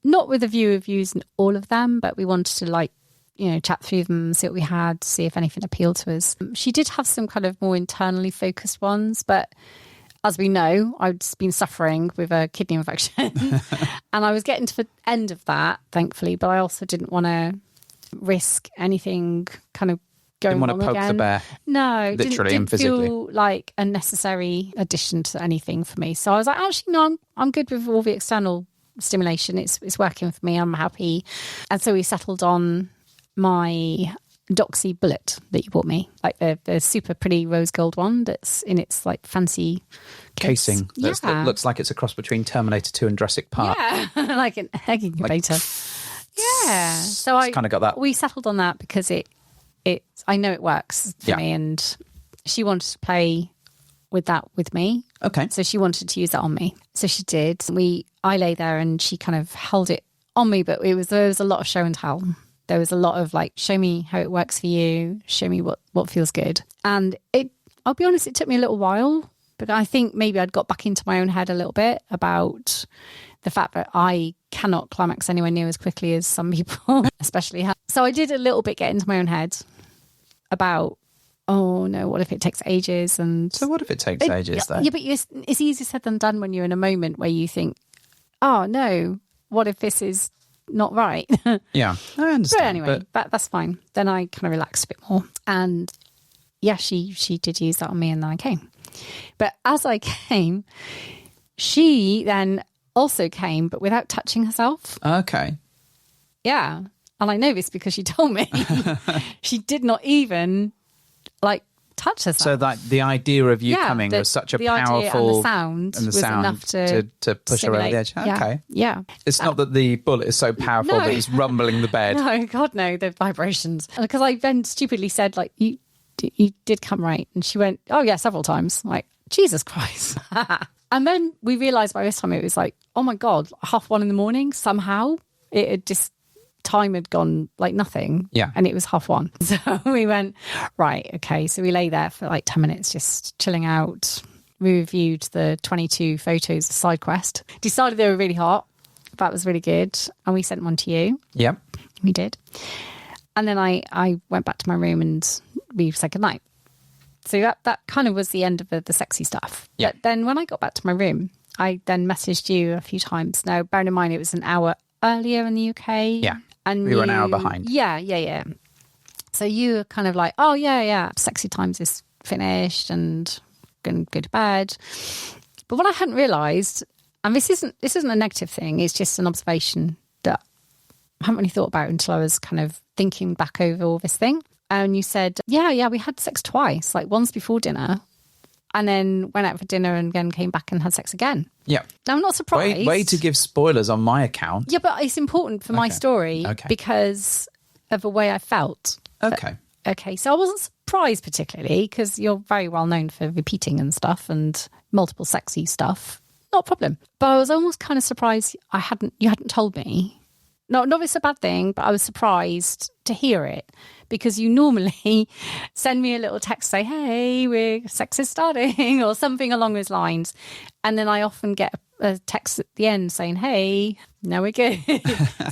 Not with a view of using all of them, but we wanted to chat through them, see what we had, see if anything appealed to us. She did have some kind of more internally focused ones, but as we know, I'd been suffering with a kidney infection and I was getting to the end of that, thankfully, but I also didn't want to risk anything kind of going want to wrong poke again. the bear. No, Literally and didn't physically. feel like a necessary addition to anything for me. So I was like, actually, no, I'm good with all the external stimulation. It's working for me. I'm happy. And so we settled on my Doxy Bullet that you bought me, like the super pretty rose gold one that's in its like fancy Casing that Yeah. looks like it's a cross between Terminator 2 and Jurassic Park. Yeah, like an egg incubator. Yeah. So I kind of got that. We settled on that because I know it works for Yeah. me, and she wanted to play with that with me. Okay. So she wanted to use that on me. So she did. I lay there and she kind of held it on me, but there was a lot of show and tell. There was a lot of like, show me how it works for you, show me what feels good. And I'll be honest, it took me a little while, but I think maybe I'd got back into my own head a little bit about the fact that I cannot climax anywhere near as quickly as some people, especially her. So I did a little bit get into my own head about, oh no, what if it takes ages? And So what if it takes ages though? yeah, but it's easier said than done when you're in a moment where you think, oh no, what if this is not right? Yeah, I understand. But anyway, that's fine. Then I kind of relaxed a bit more. And yeah, she did use that on me, and then I came. But as I came, she then also came, but without touching herself. Okay. Yeah. And I know this because she told me. She did not even like touch herself. So that the idea of you Yeah, coming was such a the idea powerful and the sound and the was sound enough to push her over the edge. stimulate. Okay. Yeah. It's not that the bullet is so powerful No. that it's rumbling the bed. No, God, no, the vibrations. Because I then stupidly said, like, you did come right. And she went, oh, yeah, several times. I'm like, Jesus Christ. And then we realised by this time it was like, oh, my God, 1:30 in the morning. Somehow it had just, time had gone like nothing. Yeah. And it was 1:30. So we went, right, okay. So we lay there for like 10 minutes just chilling out. We reviewed the 22 photos of SideQuest. Decided they were really hot. That was really good. And we sent one to you. Yep. We did. And then I went back to my room and we said goodnight. So that kind of was the end of the sexy stuff. Yeah. But then when I got back to my room, I then messaged you a few times. Now, bearing in mind, it was an hour earlier in the UK. Yeah. And We were an hour behind. Yeah. So you were kind of like, oh, yeah, sexy times is finished and going to go to bed. But what I hadn't realised, and this isn't a negative thing, it's just an observation that I haven't really thought about until I was kind of thinking back over all this thing. And you said, yeah, we had sex twice, like once before dinner, and then went out for dinner and then came back and had sex again. Yeah. Now, I'm not surprised. Way to give spoilers on my account. Yeah, but it's important for my story because of the way I felt. Okay. Okay, so I wasn't surprised particularly because you're very well known for repeating and stuff and multiple sexy stuff. Not a problem. But I was almost kind of surprised you hadn't told me. No, not it's a bad thing, but I was surprised to hear it because you normally send me a little text, say, hey, sex is starting or something along those lines. And then I often get a text at the end saying, hey, now we're good.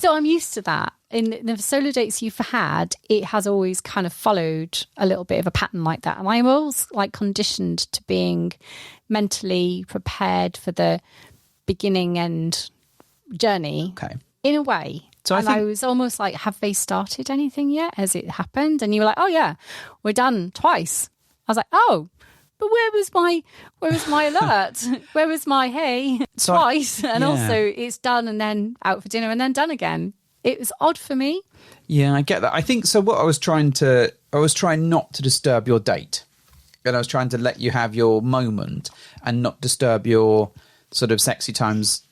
So I'm used to that. In the solo dates you've had, it has always kind of followed a little bit of a pattern like that. And I'm always like conditioned to being mentally prepared for the beginning end journey. Okay. In a way. So I was almost like, have they started anything yet? Has it happened? And you were like, oh yeah, we're done twice. I was like, oh, but where was my alert? Where was my hey So twice? And yeah. also it's done and then out for dinner and then done again. It was odd for me. Yeah, I get that. I think so. What I was trying not to disturb your date, and I was trying to let you have your moment and not disturb your sort of sexy times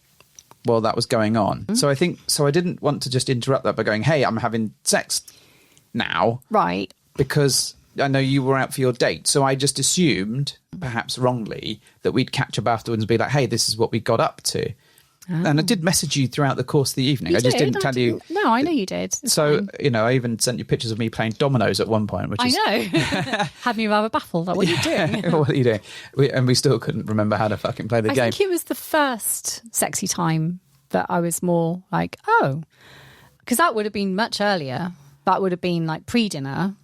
while that was going on. Mm-hmm. So I didn't want to just interrupt that by going, hey, I'm having sex now. Right. Because I know you were out for your date. So I just assumed, perhaps wrongly, that we'd catch up afterwards and be like, hey, this is what we got up to. Oh. And I did message you throughout the course of the evening. I just didn't tell you. No, I know you did. It's so, fine. I even sent you pictures of me playing dominoes at one point, which is... I know. Had me rather baffled. Like, what are you doing? What are you doing? We still couldn't remember how to fucking play the game. I think it was the first sexy time that I was more like, oh, because that would have been much earlier. That would have been like pre-dinner.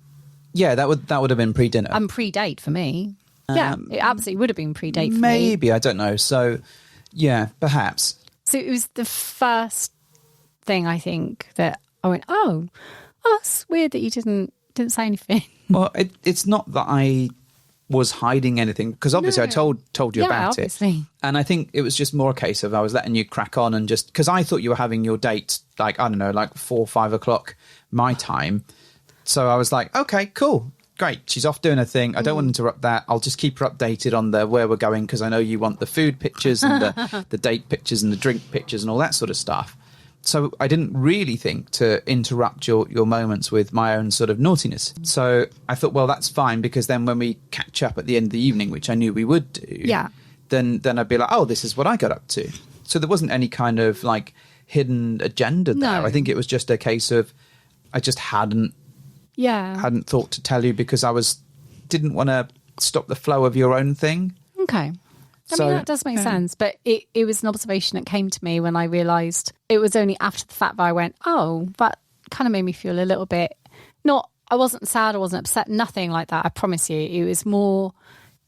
Yeah, that would have been pre-dinner. And pre-date for me. Yeah, it absolutely would have been pre-date for me. Maybe, I don't know. So, yeah, perhaps. So it was the first thing I think that I went, oh, that's weird that you didn't Didn't say anything. Well, it's not that I was hiding anything, because obviously I told you about obviously. it. And I think it was just more a case of I was letting you crack on, and just because I thought you were having your date, like, I don't know, like 4 or 5 o'clock my time. So I was like, okay, cool. Great. She's off doing her thing. I don't want to interrupt that. I'll just keep her updated on where we're going, because I know you want the food pictures and the date pictures and the drink pictures and all that sort of stuff. So I didn't really think to interrupt your moments with my own sort of naughtiness. So I thought, well, that's fine, because then when we catch up at the end of the evening, which I knew we would do, then I'd be like, oh, this is what I got up to. So there wasn't any kind of like hidden agenda there. No. I think it was just a case of I just hadn't thought to tell you, because I didn't want to stop the flow of your own thing. Okay. I mean, that does make sense. But it was an observation that came to me when I realised it was only after the fact that I went, oh, that kind of made me feel a little bit, I wasn't sad, I wasn't upset, nothing like that. I promise you. It was more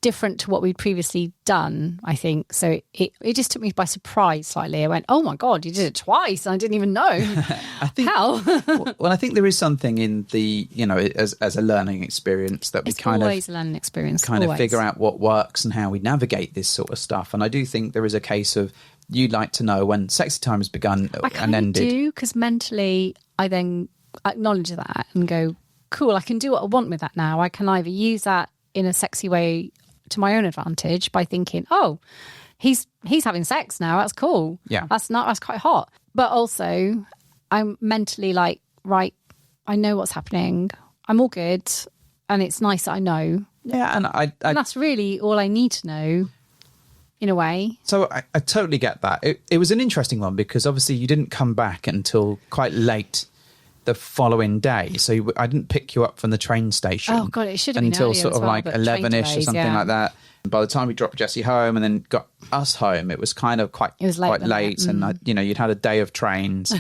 different to what we'd previously done, I think. So it just took me by surprise slightly. I went, oh my God, you did it twice. And I didn't even know. I think, how. Well, I think there is something in the, as a learning experience that we it's always a learning experience. Kind of figure out what works and how we navigate this sort of stuff. And I do think there is a case of you'd like to know when sexy time has begun and ended. I do, because mentally I then acknowledge that and go, cool, I can do what I want with that now. I can either use that in a sexy way to my own advantage by thinking, oh, he's having sex now, that's cool, that's quite hot. But also I'm mentally like, right, I know what's happening, I'm all good, and it's nice that I know. And and that's really all I need to know, in a way. So I totally get that. It was an interesting one, because obviously you didn't come back until quite late the following day, so I didn't pick you up from the train station. Oh God, it should have been until earlier sort as of well, like but 11ish or something yeah. like that. By the time we dropped Jessie home and then got us home, it was kind of quite late, and you'd had a day of trains.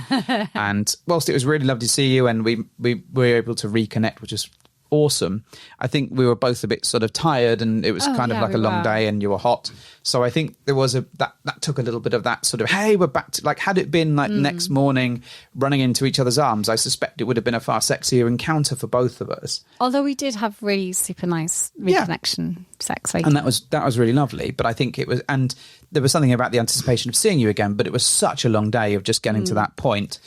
And whilst it was really lovely to see you, and we were able to reconnect, which is awesome, I think we were both a bit sort of tired, and it was kind of like a long day, and you were hot. So I think there was that took a little bit of that sort of, hey, we're back to, like, had it been like next morning running into each other's arms, I suspect it would have been a far sexier encounter for both of us. Although we did have really super nice reconnection sex later. And that was really lovely. But I think it was, and there was something about the anticipation of seeing you again, but it was such a long day of just getting to that point,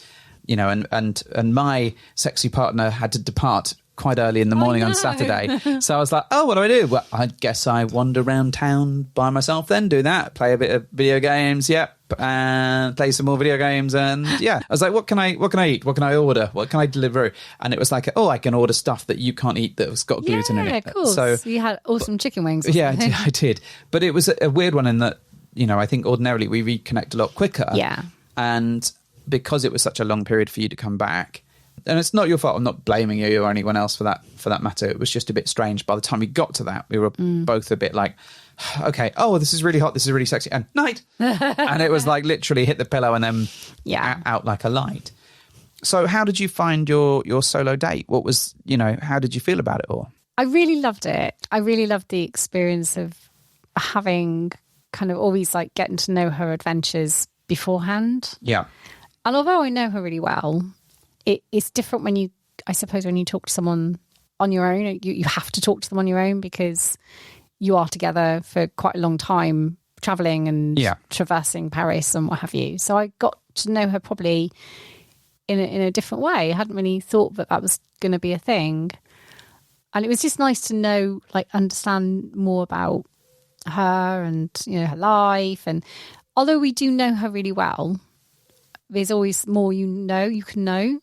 and my sexy partner had to depart quite early in the morning on Saturday. So I was like, oh, what do I do? Well, I guess I wander around town by myself then, do that, play a bit of video games, and play some more video games, and I was like, what can I eat? What can I order? What can I deliver? And it was like, oh, I can order stuff that you can't eat that's got gluten in it. Yeah, of course. So you had awesome chicken wings. I did. But it was a weird one in that, I think ordinarily we reconnect a lot quicker. Yeah. And because it was such a long period for you to come back, and it's not your fault, I'm not blaming you or anyone else for that matter, it was just a bit strange. By the time we got to that, we were both a bit like, okay, oh, this is really hot, this is really sexy, and night. And it was like literally hit the pillow and then out like a light. So how did you find your solo date? What was, how did you feel about it all? I really loved it. I really loved the experience of having kind of always like getting to know her adventures beforehand. Yeah. And although I know her really well, it's different when you talk to someone on your own. You have to talk to them on your own, because you are together for quite a long time, travelling and traversing Paris and what have you. So I got to know her probably in a different way. I hadn't really thought that was going to be a thing. And it was just nice to know, like, understand more about her and, her life. And although we do know her really well, there's always more you can know.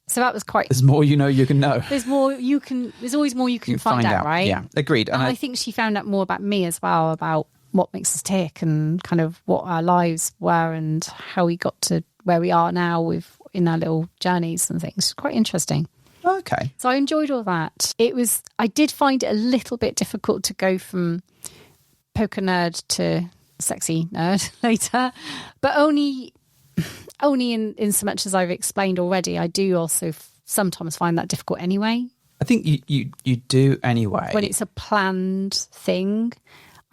So that was quite... There's more you can know. There's always more you can find out, right? Yeah, agreed. And I think she found out more about me as well, about what makes us tick and kind of what our lives were and how we got to where we are now in our little journeys and things. It's quite interesting. Okay. So I enjoyed all that. I did find it a little bit difficult to go from poker nerd to sexy nerd later, but only in so much as I've explained already. I do also sometimes find that difficult anyway. I think you do anyway. When it's a planned thing,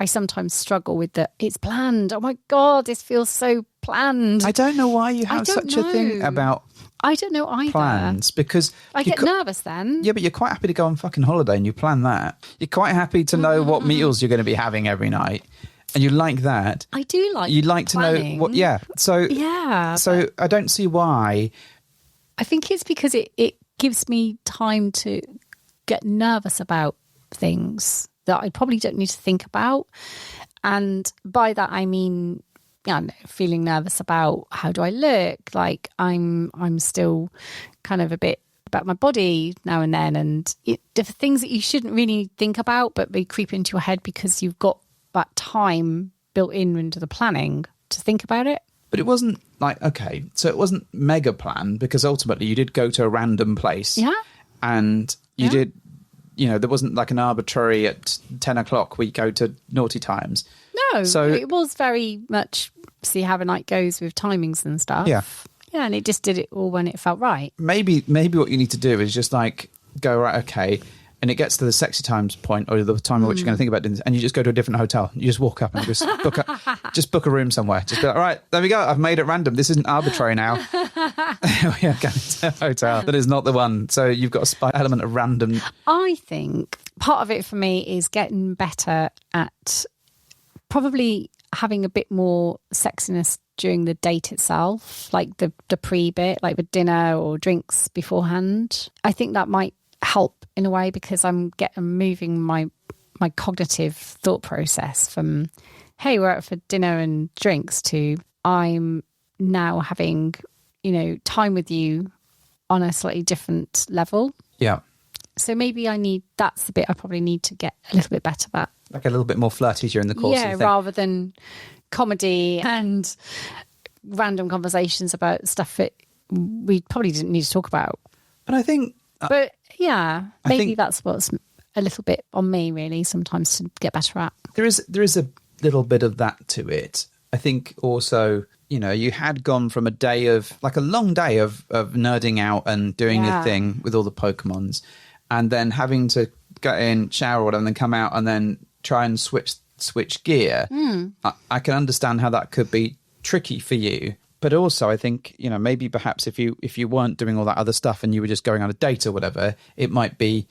I sometimes struggle with it's planned. Oh my God, this feels so planned. I don't know why you have such a thing about I don't know either. plans because I get nervous then. Yeah, but you're quite happy to go on fucking holiday and you plan that. You're quite happy to know what meals you're going to be having every night. And you like that. I do like You like planning. to know what, yeah. So, Yeah. So I don't see why. I think it's because it gives me time to get nervous about things that I probably don't need to think about. And by that, I mean, feeling nervous about how do I look? Like I'm still kind of a bit about my body now and then. And the things that you shouldn't really think about, but they creep into your head because you've got that time built into the planning to think about it. But it wasn't like, okay, so it wasn't mega plan because ultimately you did go to a random place. Yeah. And you did, there wasn't like an arbitrary at 10 o'clock we go to naughty times. No, so it was very much see how the night goes with timings and stuff. Yeah. Yeah, and it just did it all when it felt right. Maybe what you need to do is just like go, right, okay, and it gets to the sexy times point or the time at which you're going to think about dinner, and you just go to a different hotel. You just walk up and just book a room somewhere. Just be like, all right, there we go. I've made it random. This isn't arbitrary now. We are going to a hotel that is not the one. So you've got a spy element of random. I think part of it for me is getting better at probably having a bit more sexiness during the date itself, like the pre bit, like the dinner or drinks beforehand. I think that might help in a way because I'm moving my cognitive thought process from, hey, we're out for dinner and drinks to I'm now having, time with you on a slightly different level. Yeah. So maybe that's the bit I probably need to get a little bit better at. Like a little bit more flirty during the course of the thing. Rather than comedy and random conversations about stuff that we probably didn't need to talk about. But I think... But yeah, maybe that's what's a little bit on me really sometimes to get better at. There is a little bit of that to it. I think also, you had gone from a day of, like a long day of nerding out and doing your thing with all the Pokemons, and then having to get in, shower or whatever, and then come out and then try and switch gear. I can understand how that could be tricky for you. But also, I think, maybe perhaps if you weren't doing all that other stuff and you were just going on a date or whatever, it might be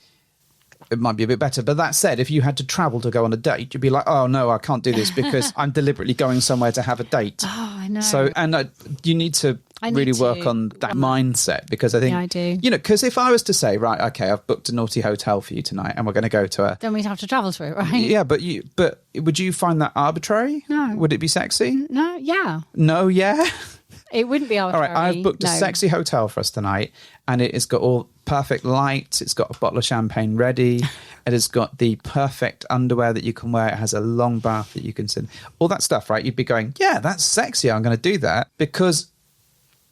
a bit better. But that said, if you had to travel to go on a date, you'd be like, oh, no, I can't do this because I'm deliberately going somewhere to have a date. Oh, I know. So, and you need to really work on that mindset because I think, I do. Because if I was to say, right, okay, I've booked a naughty hotel for you tonight and we're going to go to a... Then we'd have to travel to it, right? Yeah, but would you find that arbitrary? No. Would it be sexy? No, yeah. No, yeah? It wouldn't be arbitrary. All right, I've booked a sexy hotel for us tonight, and it has got all perfect lights. It's got a bottle of champagne ready. It has got the perfect underwear that you can wear. It has a long bath that you can sit. All that stuff, right? You'd be going, yeah, that's sexy. I'm going to do that. Because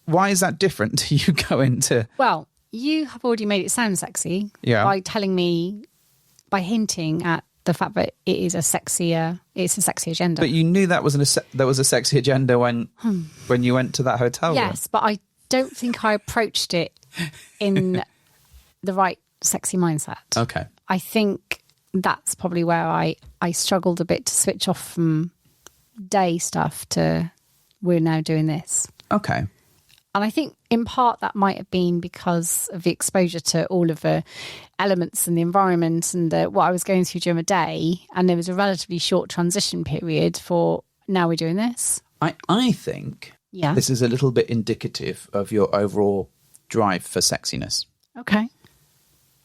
why is that different to you going to... Well, you have already made it sound sexy by hinting at the fact that it's a sexy agenda. But you knew that was a sexy agenda when you went to that hotel room. Yes, but I don't think I approached it in the right sexy mindset. Okay. I think that's probably where I struggled a bit to switch off from day stuff to we're now doing this. Okay. And I think in part that might have been because of the exposure to all of the elements and the environment and what I was going through during the day. And there was a relatively short transition period for now we're doing this. I think this is a little bit indicative of your overall drive for sexiness. Okay.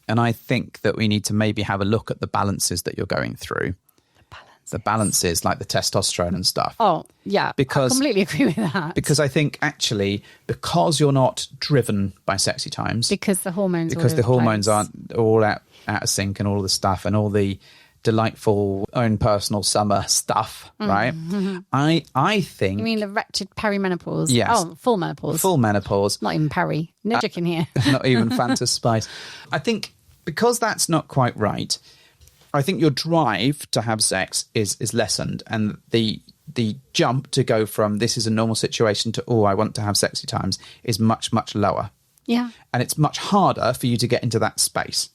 And I think that we need to maybe have a look at the balances that you're going through. The balances like the testosterone and stuff. Oh, yeah. Because, I completely agree with that. Because I think actually, because you're not driven by sexy times. Because the hormones aren't all out of sync and all the stuff and all the delightful own personal summer stuff, right? I think... You mean the wretched perimenopause? Yes. Oh, full menopause. Full menopause. Not even peri. No chicken here. Not even Fanta Spice. I think because that's not quite right... I think your drive to have sex is lessened, and the jump to go from this is a normal situation to I want to have sexy times is much, much lower. Yeah. And it's much harder for you to get into that space.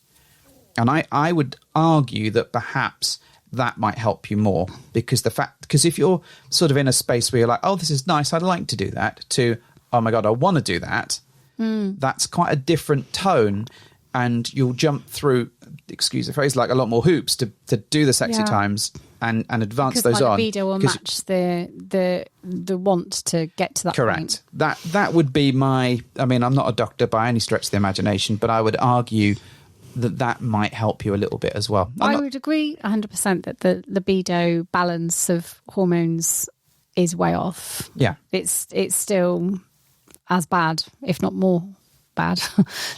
And I would argue that perhaps that might help you more because if you're sort of in a space where you're like, oh, this is nice, I'd like to do that, to, oh my God, I want to do that, that's quite a different tone, and you'll jump through, excuse the phrase, like a lot more hoops to do the sexy times and advance Because those my on. libido will match the want to get to that Correct. point. That would be my. I mean, I'm not a doctor by any stretch of the imagination, but I would argue that might help you a little bit as well. I would agree 100% that the libido balance of hormones is way off. Yeah. It's still as bad, if not more bad,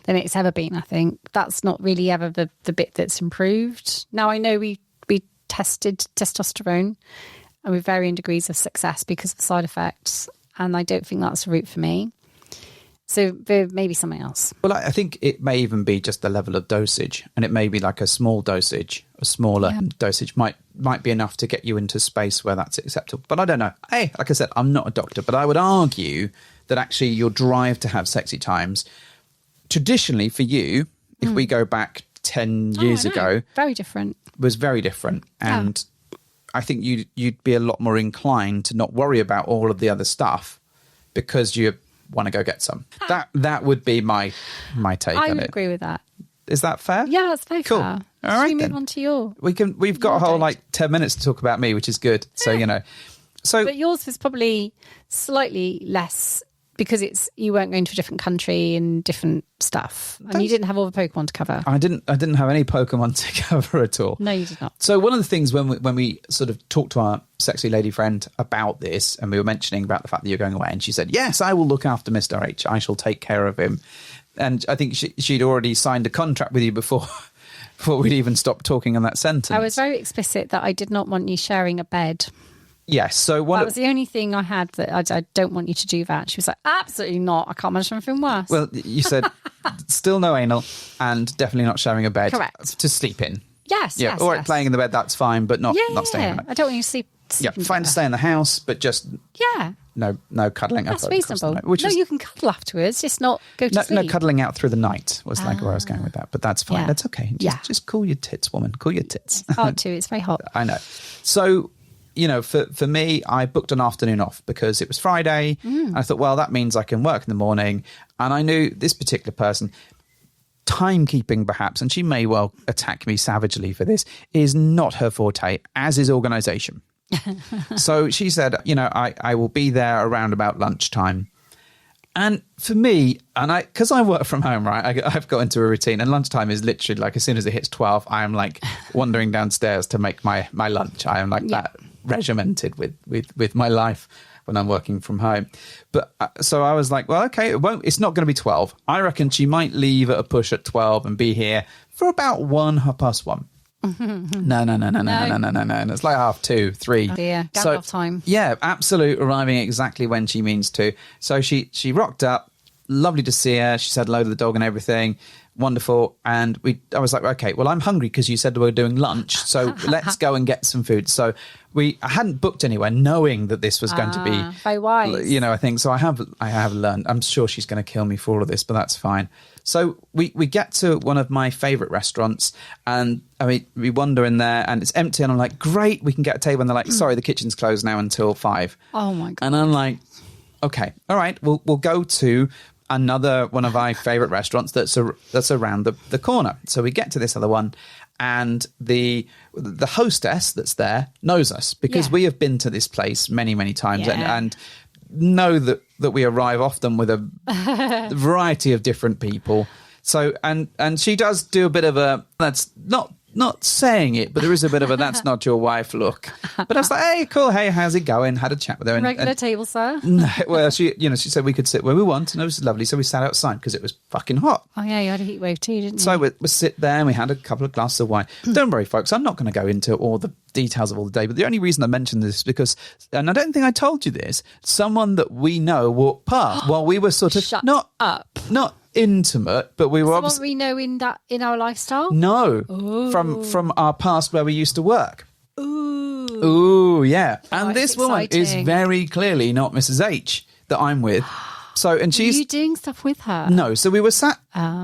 than it's ever been, I think. That's not really ever the bit that's improved. Now, I know we tested testosterone and with varying degrees of success because of the side effects, and I don't think that's a route for me. So there may be something else. Well, I think it may even be just the level of dosage, and it may be like a small dosage, a smaller dosage might be enough to get you into space where that's acceptable. But I don't know. Hey, like I said, I'm not a doctor, but I would argue that actually your drive to have sexy times, traditionally for you, if we go back 10 years ago, very different. Was very different. And I think you'd be a lot more inclined to not worry about all of the other stuff because you want to go get some. That would be my take on it. I agree with that. Is that fair? Yeah, that's very cool. fair. All Should right, we move then. on to your? We've got a whole date? 10 minutes to talk about me, which is good. So But yours was probably slightly less because you weren't going to a different country and different stuff, and you didn't have all the Pokemon to cover. I didn't have any Pokemon to cover at all. No, you did not. So one of the things when we sort of talked to our sexy lady friend about this, and we were mentioning about the fact that you're going away, and she said, "Yes, I will look after Mr. H. I shall take care of him." And I think she'd already signed a contract with you before we'd even stopped talking in that sentence. I was very explicit that I did not want you sharing a bed. Yes, so That was the only thing I had that I don't want you to do that. She was like, absolutely not. I can't imagine anything worse. Well, you said still no anal and definitely not sharing a bed. Correct. To sleep in. Yes, Yeah, yes, or yes. playing in the bed, that's fine, but not staying in it. I don't want you to sleep Yeah, fine to stay in the house, but just Yeah, no cuddling. that's across the reasonable. night, which No, is, you can cuddle afterwards, just not go to no sleep. cuddling out through the night was like where I was going with that, but that's fine. Yeah. That's okay. Just cool your tits, woman. Cool your tits. Hard to. It's very hot. I know. So, for me, I booked an afternoon off because it was Friday. And I thought, well, that means I can work in the morning. And I knew this particular person, timekeeping perhaps, and she may well attack me savagely for this, is not her forte, as is organisation. So she said, I will be there around about lunchtime. And for me, because I work from home, right, I've got into a routine, and lunchtime is literally like as soon as it hits 12, I am like wandering downstairs to make my lunch. I am like that regimented with my life when I'm working from home. But so I was like, well, okay, it's not going to be 12. I reckon she might leave at a push at 12 and be here for about 1:30. No. And it's like 2:30, 3. Oh dear, Gandalf time. Yeah, absolute arriving exactly when she means to. So she rocked up. Lovely to see her. She said hello to the dog and everything. Wonderful. And I was like, okay, well, I'm hungry because you said we were doing lunch. So let's go and get some food. So I hadn't booked anywhere knowing that this was going to be very wise. I think so. I have learned. I'm sure she's going to kill me for all of this, but that's fine. So we get to one of my favourite restaurants, and we wander in there and it's empty, and I'm like, great, we can get a table. And they're like, sorry, the kitchen's closed now until 5. Oh my God. And I'm like, okay, all right, we'll go to another one of my favourite restaurants that's around the corner. So we get to this other one, and the hostess that's there knows us because we have been to this place many, many times and know that we arrive often with a variety of different people. So and she does do a bit of a, that's not saying it, but there is a bit of a that's not your wife look. But I was like, hey, cool, hey, how's it going? Had a chat with her. Regular table, sir. No, well, she said we could sit where we want, and it was lovely. So we sat outside because it was fucking hot. Oh yeah, you had a heat wave too, didn't you? So we sit there and we had a couple of glasses of wine. Don't worry, folks, I'm not going to go into all the details of all the day, but the only reason I mentioned this is because, and I don't think I told you this, someone that we know walked past while we were sort of Shut not intimate, but we were Someone obviously we know in our lifestyle. no from our past where we used to work. Ooh, yeah. And it's this woman is exciting. very clearly not Mrs. H that I'm with. So, and Were she's you doing stuff with her? no. So we were sat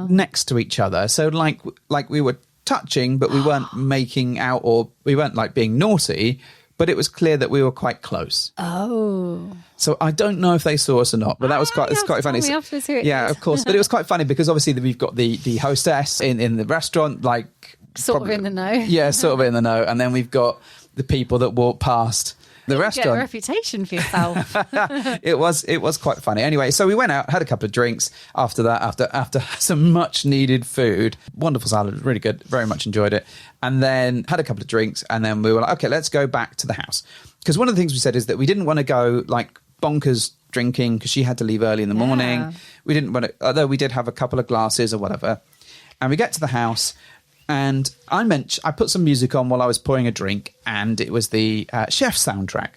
next to each other. So like we were touching, but we weren't making out, or we weren't like being naughty. but it was clear that we were quite close. Oh. So I don't know if they saw us or not, but that was it's quite funny. Yeah, of course. But it was quite funny because obviously we've got the hostess in the restaurant, like Sort of in the know. Yeah, sort of in the know. And then we've got the people that walk past the restaurant. Get a reputation for yourself. It was quite funny. Anyway, so we went out, had a couple of drinks after that, after some much needed food. Wonderful salad, really good. Very much enjoyed it. And then had a couple of drinks, and then we were like, okay, let's go back to the house. Because one of the things we said is that we didn't want to go like bonkers drinking because she had to leave early in the morning. We didn't want to, although we did have a couple of glasses or whatever. And we get to the house, and I put some music on while I was pouring a drink, and it was the Chef soundtrack.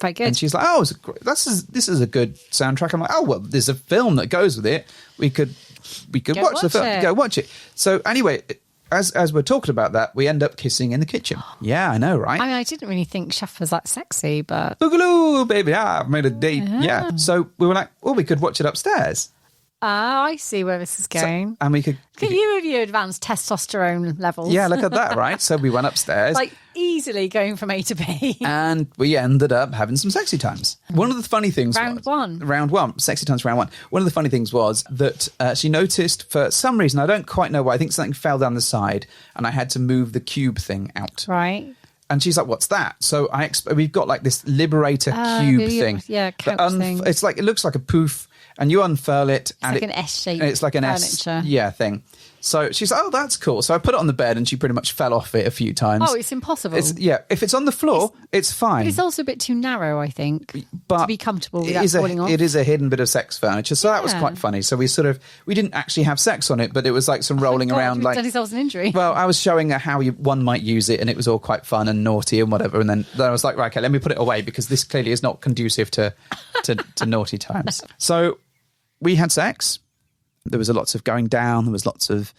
Very good. And she's like, "Oh, this is a good soundtrack." I'm like, "Oh, well, there's a film that goes with it. We could watch the film. Go watch it." So anyway, as we're talking about that, we end up kissing in the kitchen. Yeah, I know, right? I mean, I didn't really think Chef was that sexy, but Boogaloo, baby, I've made a date. Yeah. So we were like, well, we could watch it upstairs. I see where this is going. And we could... Look at you with your advanced testosterone levels. Yeah, look at that, right? So we went upstairs. Like easily going from A to B. And we ended up having some sexy times. One of the funny things Round one. Sexy times round one. One of the funny things was that she noticed for some reason, I don't quite know why, I think something fell down the side and I had to move the cube thing out. Right. And she's like, "What's that?" So we've got like this Liberator cube thing. Yeah, couch thing. It's like, it looks like a poof, and you unfurl it, and like an S shape. It's like an furniture. thing. So she's like, "Oh, that's cool." So I put it on the bed, and she pretty much fell off it a few times. Oh, it's impossible. If it's on the floor, it's fine. But it's also a bit too narrow, I think, but to be comfortable without falling off. It is a hidden bit of sex furniture, so that was quite funny. So we didn't actually have sex on it, but it was like some rolling around. Like, done yourselves an injury. Well, I was showing her how one might use it, and it was all quite fun and naughty and whatever. And then I was like, right, okay, let me put it away because this clearly is not conducive to naughty times. So we had sex. There was lots of going down. There was lots of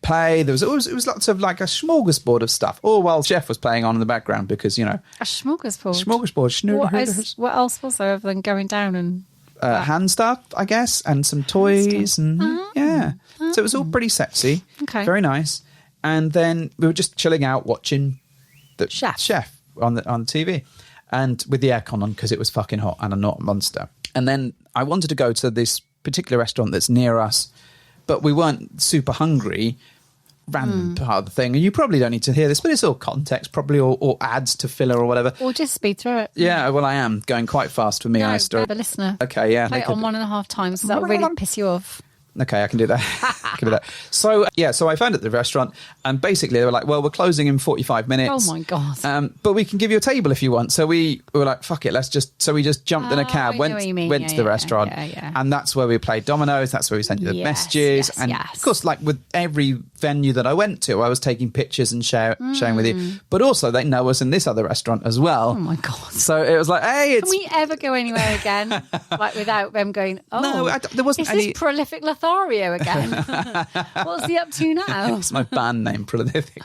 play. It was lots of like a smorgasbord of stuff, all while Chef was playing on in the background because, a smorgasbord. What else was there other than going down and hand stuff, I guess, and some toys and so it was all pretty sexy. Okay, very nice. And then we were just chilling out watching the Chef on the TV, and with the aircon on because it was fucking hot and I'm not a monster. And then I wanted to go to this particular restaurant that's near us, but we weren't super hungry. Random part of the thing, and you probably don't need to hear this, but it's all context, probably, or ads to filler or whatever. Or just speed through it. Yeah, well, I am going quite fast for me. No, the listener. Okay, yeah. Play it on 1.5 times. That will really piss you off. Okay, I can do that. So I found it at the restaurant, and basically they were like, well, we're closing in 45 minutes. Oh my God. But we can give you a table if you want. So we were like, fuck it, so we just jumped in a cab, went to the restaurant, and that's where we played dominoes, that's where we sent you the messages. And of course, like with every venue that I went to, I was taking pictures and sharing with you. But also they know us in this other restaurant as well. Oh my God. So it was like, hey, can we ever go anywhere again like without them going, oh, no, there wasn't any... Is this prolific Lothario again? What's he up to now? It's my band name, Prolific.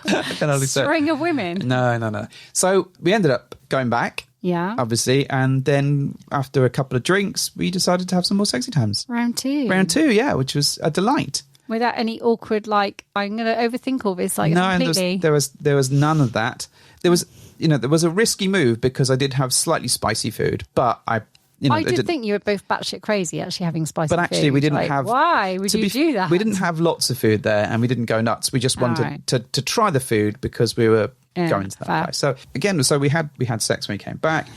String of women. No. So we ended up going back. Yeah. Obviously. And then after a couple of drinks, we decided to have some more sexy times. Round two, yeah, which was a delight. Without any awkward, like, I'm going to overthink all this, like, no, completely. There was none of that. There was a risky move because I did have slightly spicy food, but I did think you were both batshit crazy actually having spicy food. But actually we didn't have... Why would you do that? We didn't have lots of food there and we didn't go nuts. We just wanted to try the food because we were going to that place. So again, we had sex when we came back.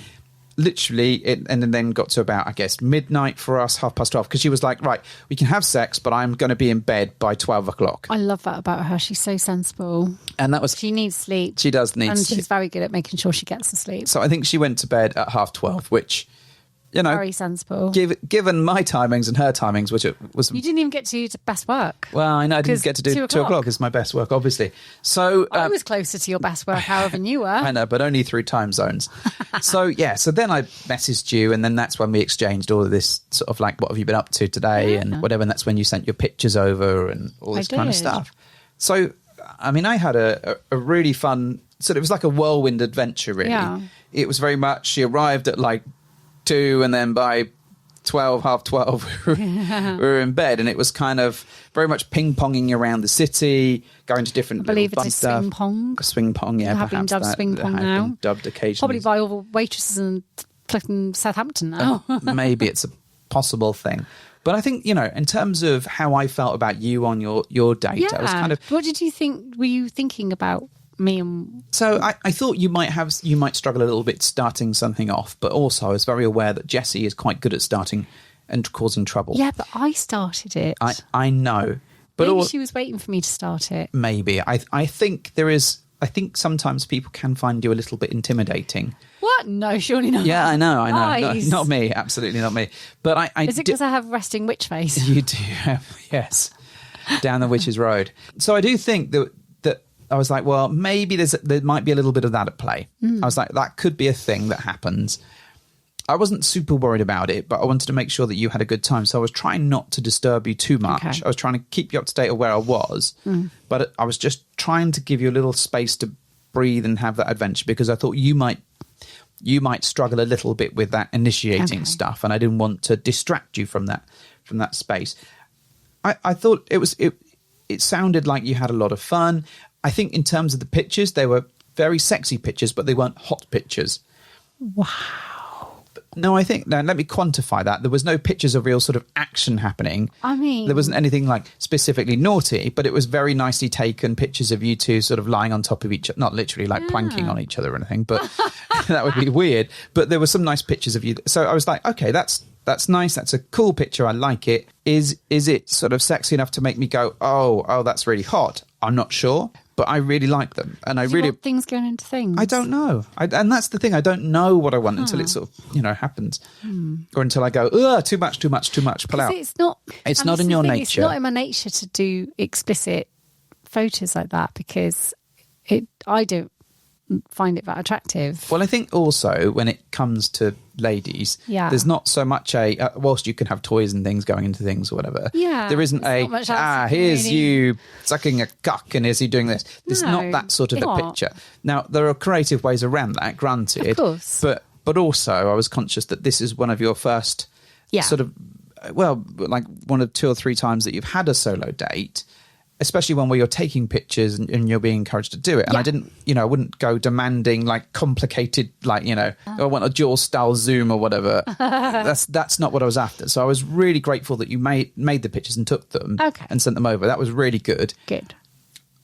Literally, and then got to about, I guess, midnight for us, 12:30, because she was like, right, we can have sex, but I'm going to be in bed by 12 o'clock. I love that about her. She's so sensible. And that was... She needs sleep. She does need sleep. And she's very good at making sure she gets the sleep. So I think she went to bed at 12:30, which... very sensible. Given my timings and her timings, which it was... You didn't even get to do best work. Well, I know I didn't get to do 2 o'clock is my best work, obviously. So I was closer to your best work, however you were. I know, but only through time zones. So then I messaged you, and then that's when we exchanged all of this sort of like, what have you been up to today and whatever, and that's when you sent your pictures over and all this kind of stuff. So, I mean, I had a really fun... So it was like a whirlwind adventure, really. Yeah. It was very much... She arrived at like 2, and then by 12, half 12, we were in bed, and it was kind of very much ping-ponging around the city, going to different I believe little it's fun swing stuff. pong. Swing pong, yeah, It have been perhaps dubbed that swing pong has now. been dubbed occasionally. Probably by all the waitresses in Clifton, Southampton now. Maybe it's a possible thing. But I think, in terms of how I felt about you on your date, I was kind of... What did you think? Were you thinking about me and... So I thought you might struggle a little bit starting something off, but also I was very aware that Jessie is quite good at starting and causing trouble. Yeah, but I started it. I know. But Maybe she was waiting for me to start it. Maybe. I think there is... I think sometimes people can find you a little bit intimidating. What? No, surely not. Yeah, I know. Nice. Not me. Absolutely not me. But I Is it because I have resting witch face? You do have, yes. Down the witch's road. So I do think that I was like, well, maybe there might be a little bit of that at play. I was like, that could be a thing that happens. I wasn't super worried about it, but I wanted to make sure that you had a good time. So I was trying not to disturb you too much. Okay. I was trying to keep you up to date of where I was, but I was just trying to give you a little space to breathe and have that adventure, because I thought you might struggle a little bit with that initiating stuff, and I didn't want to distract you from that space. I thought it sounded like you had a lot of fun. I think in terms of the pictures, they were very sexy pictures, but they weren't hot pictures. Wow. No, I think, now let me quantify that. There was no pictures of real sort of action happening. I mean... There wasn't anything like specifically naughty, but it was very nicely taken pictures of you two sort of lying on top of each other. Not literally like planking on each other or anything, but that would be weird. But there were some nice pictures of you. So I was like, okay, that's nice. That's a cool picture. I like it. Is it sort of sexy enough to make me go, oh, that's really hot? I'm not sure. But I really like them, and I really want things going into things. I don't know, and that's the thing. I don't know what I want until it sort of happens, or until I go, too much, pull out. It's not. It's not in your nature. It's not in my nature to do explicit photos like that, because I don't find it that attractive. Well, I think also when it comes to ladies, there's not so much whilst you can have toys and things going into things or whatever, there isn't here's you sucking a cock and is he doing this. There's not that sort of a picture. Now, there are creative ways around that, granted, of course. but also I was conscious that this is one of your first sort of, well, like one of 2 or 3 times that you've had a solo date, especially one where you're taking pictures and you're being encouraged to do it. And I didn't, I wouldn't go demanding like complicated, like, I want a dual style zoom or whatever. That's not what I was after. So I was really grateful that you made the pictures and took them and sent them over. That was really good. Good.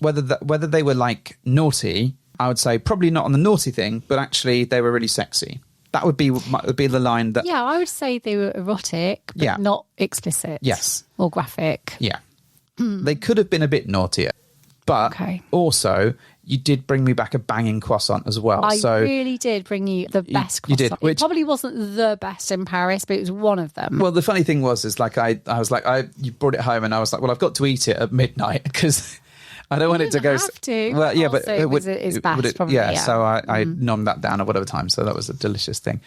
Whether they were like naughty, I would say probably not on the naughty thing, but actually they were really sexy. That would be the line that... Yeah, I would say they were erotic, but not explicit. Yes. Or graphic. Yeah. They could have been a bit naughtier, but also you did bring me back a banging croissant as well. I really did bring you the best croissant. You did, it probably wasn't the best in Paris, but it was one of them. Well, the funny thing was like I was like, you brought it home and I was like, well, I've got to eat it at midnight because I don't want it to go... have to. Well, yeah, but it was its best, probably. Yeah, so I nommed that down at whatever time, so that was a delicious thing.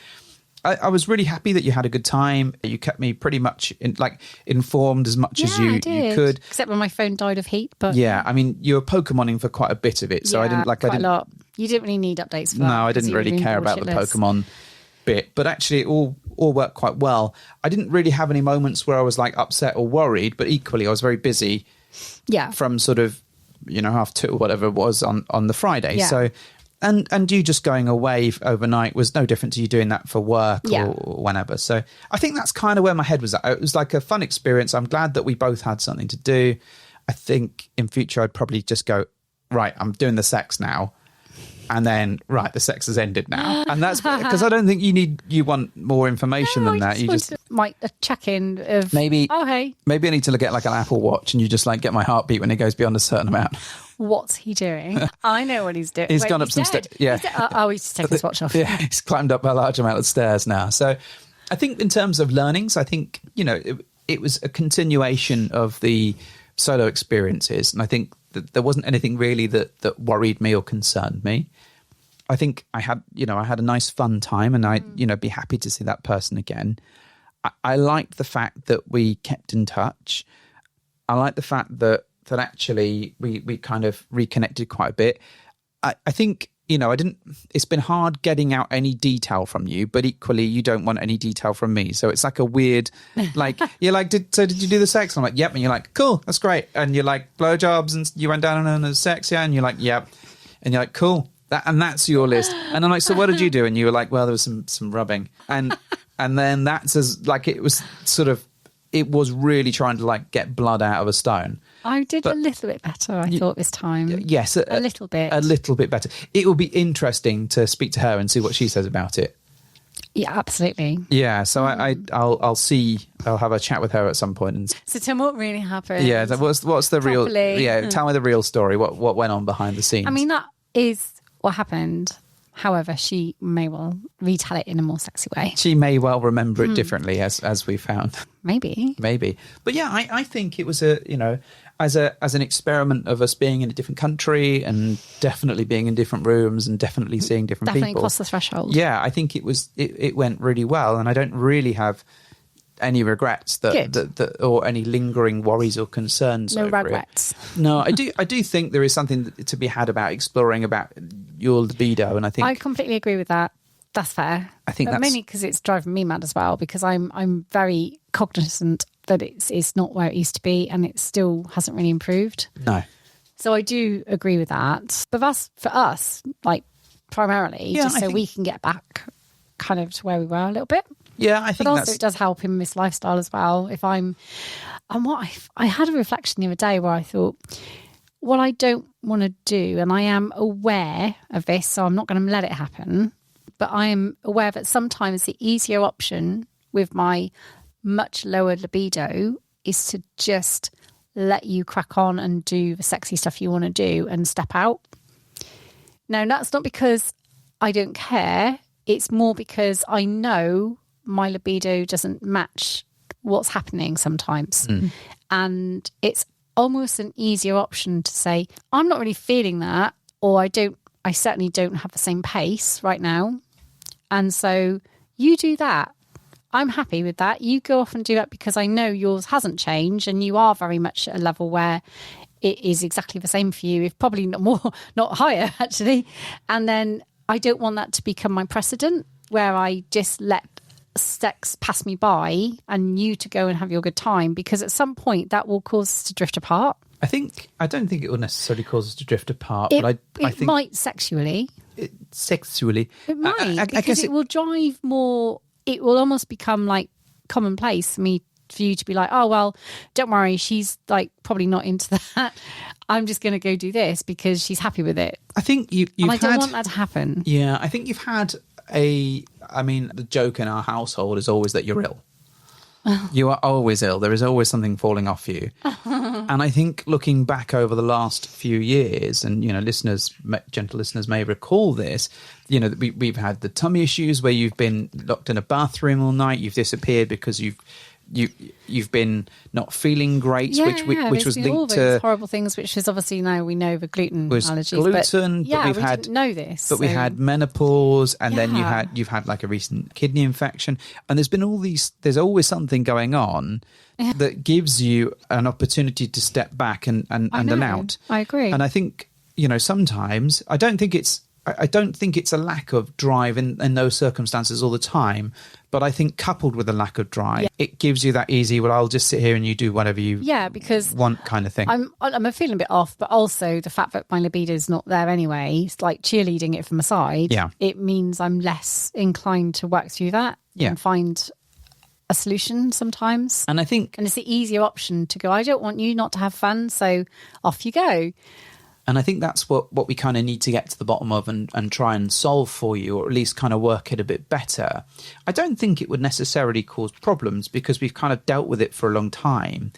I was really happy that you had a good time. You kept me pretty much informed as much as you could. Except when my phone died of heat. But yeah, I mean, you were Pokemoning for quite a bit of it, so I didn't a lot. You didn't really need updates for that. No, I didn't really care about the Pokemon bit, but actually it all worked quite well. I didn't really have any moments where I was like upset or worried, but equally I was very busy. Yeah, from sort of 2:30 or whatever it was on the Friday. Yeah. So. And you just going away overnight was no different to you doing that for work or whenever. So I think that's kind of where my head was at. It was like a fun experience. I'm glad that we both had something to do. I think in future I'd probably just go, right, I'm doing the sex now. And then, right, the sex has ended now. And that's because I don't think you want more information than that. You just like a check-in of maybe, hey. Maybe I need to look at like an Apple Watch and you just like get my heartbeat when it goes beyond a certain amount. What's he doing? I know what he's doing. He's gone up some stairs. Yeah. He's just taken his watch off. Yeah, he's climbed up a large amount of stairs now. So I think in terms of learnings, I think, it was a continuation of the solo experiences. And I think that there wasn't anything really that worried me or concerned me. I think I had a nice fun time and I'd, be happy to see that person again. I liked the fact that we kept in touch. I liked the fact that actually we kind of reconnected quite a bit. I think it's been hard getting out any detail from you, but equally you don't want any detail from me. So it's like a weird, like, you're like, did you do the sex? I'm like, yep. And you're like, cool, that's great. And you're like, blowjobs, and you went down on the sex, yeah? And you're like, yep. And you're like, cool. That's your list. And I'm like, so what did you do? And you were like, well, there was some rubbing. And then that's as like, it was really trying to like get blood out of a stone. I did a little bit better, I thought, this time. Yes. A little bit. A little bit better. It will be interesting to speak to her and see what she says about it. Yeah, absolutely. Yeah, so I'll have a chat with her at some point. And so tell me what really happened. Yeah, what's the real... Properly. Yeah, tell me the real story. What went on behind the scenes? I mean, that is what happened. However, she may well retell it in a more sexy way. She may well remember it differently, as we found. Maybe. But yeah, I think it was as an experiment of us being in a different country and definitely being in different rooms and definitely seeing different people. Definitely crossed the threshold. Yeah, I think it went really well, and I don't really have any regrets that or any lingering worries or concerns. No over regrets. It. No, I do think there is something to be had about exploring about your libido, and I think I completely agree with that. That's fair. I think that's mainly because it's driving me mad as well, because I'm very cognizant that it's not where it used to be, and it still hasn't really improved. No. So I do agree with that. But that's for us, like primarily, just so we can get back kind of to where we were a little bit. Yeah, I think but also it does help in this lifestyle as well. If I had a reflection the other day where I thought, what I don't want to do, and I am aware of this, so I'm not going to let it happen, but I am aware that sometimes the easier option with my much lower libido is to just let you crack on and do the sexy stuff you want to do and step out. Now, that's not because I don't care. It's more because I know my libido doesn't match what's happening sometimes. And it's almost an easier option to say, I'm not really feeling that, or I certainly don't have the same pace right now. And so you do that. I'm happy with that. You go off and do that because I know yours hasn't changed and you are very much at a level where it is exactly the same for you, if probably not higher, actually. And then I don't want that to become my precedent where I just let sex pass me by and you to go and have your good time, because at some point that will cause us to drift apart. I don't think it will necessarily cause us to drift apart, but I think might sexually. Sexually. It might, I guess it will drive more. It will almost become like commonplace for you to be like, oh, well, don't worry, she's like probably not into that. I'm just going to go do this because she's happy with it. I think I don't want that to happen. Yeah, I think you've had the joke in our household is always that you're ill. You are always ill. There is always something falling off you. And I think looking back over the last few years, and, gentle listeners may recall this, that we've had the tummy issues where you've been locked in a bathroom all night, you've disappeared because you've been not feeling great, which was linked all to those horrible things, which is obviously now we know the gluten allergies. Gluten, but we didn't know this. But we had menopause, and then you've had like a recent kidney infection, and there's been all these. There's always something going on that gives you an opportunity to step back and an out. I agree, and I think sometimes I don't think it's a lack of drive in those circumstances all the time. But I think coupled with a lack of drive, it gives you that easy, well, I'll just sit here and you do whatever you want kind of thing. I'm feeling a bit off, but also the fact that my libido is not there anyway, it's like cheerleading it from the side. Yeah. It means I'm less inclined to work through that and find a solution sometimes. And I think... And it's the easier option to go, I don't want you not to have fun, so off you go. And I think that's what we kind of need to get to the bottom of and try and solve for you, or at least kind of work it a bit better. I don't think it would necessarily cause problems because we've kind of dealt with it for a long time.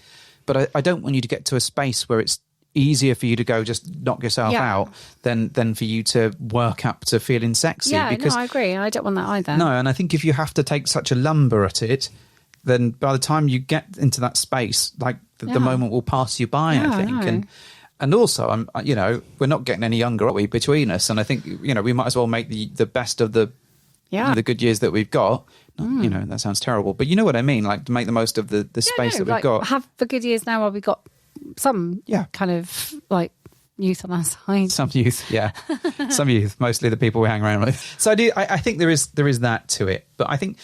But I don't want you to get to a space where it's easier for you to go just knock yourself out than for you to work up to feeling sexy. Yeah, because, I agree. I don't want that either. No, and I think if you have to take such a lumber at it, then by the time you get into that space, like the moment will pass you by, I think. And also, we're not getting any younger, are we, between us? And I think, we might as well make the best of the good years that we've got. That sounds terrible. But you know what I mean? Like, to make the most of the space that we've got. Have the good years now where we've got some kind of, like, youth on our side. Some youth, yeah. Some youth, mostly the people we hang around with. So I think there is that to it. But I think,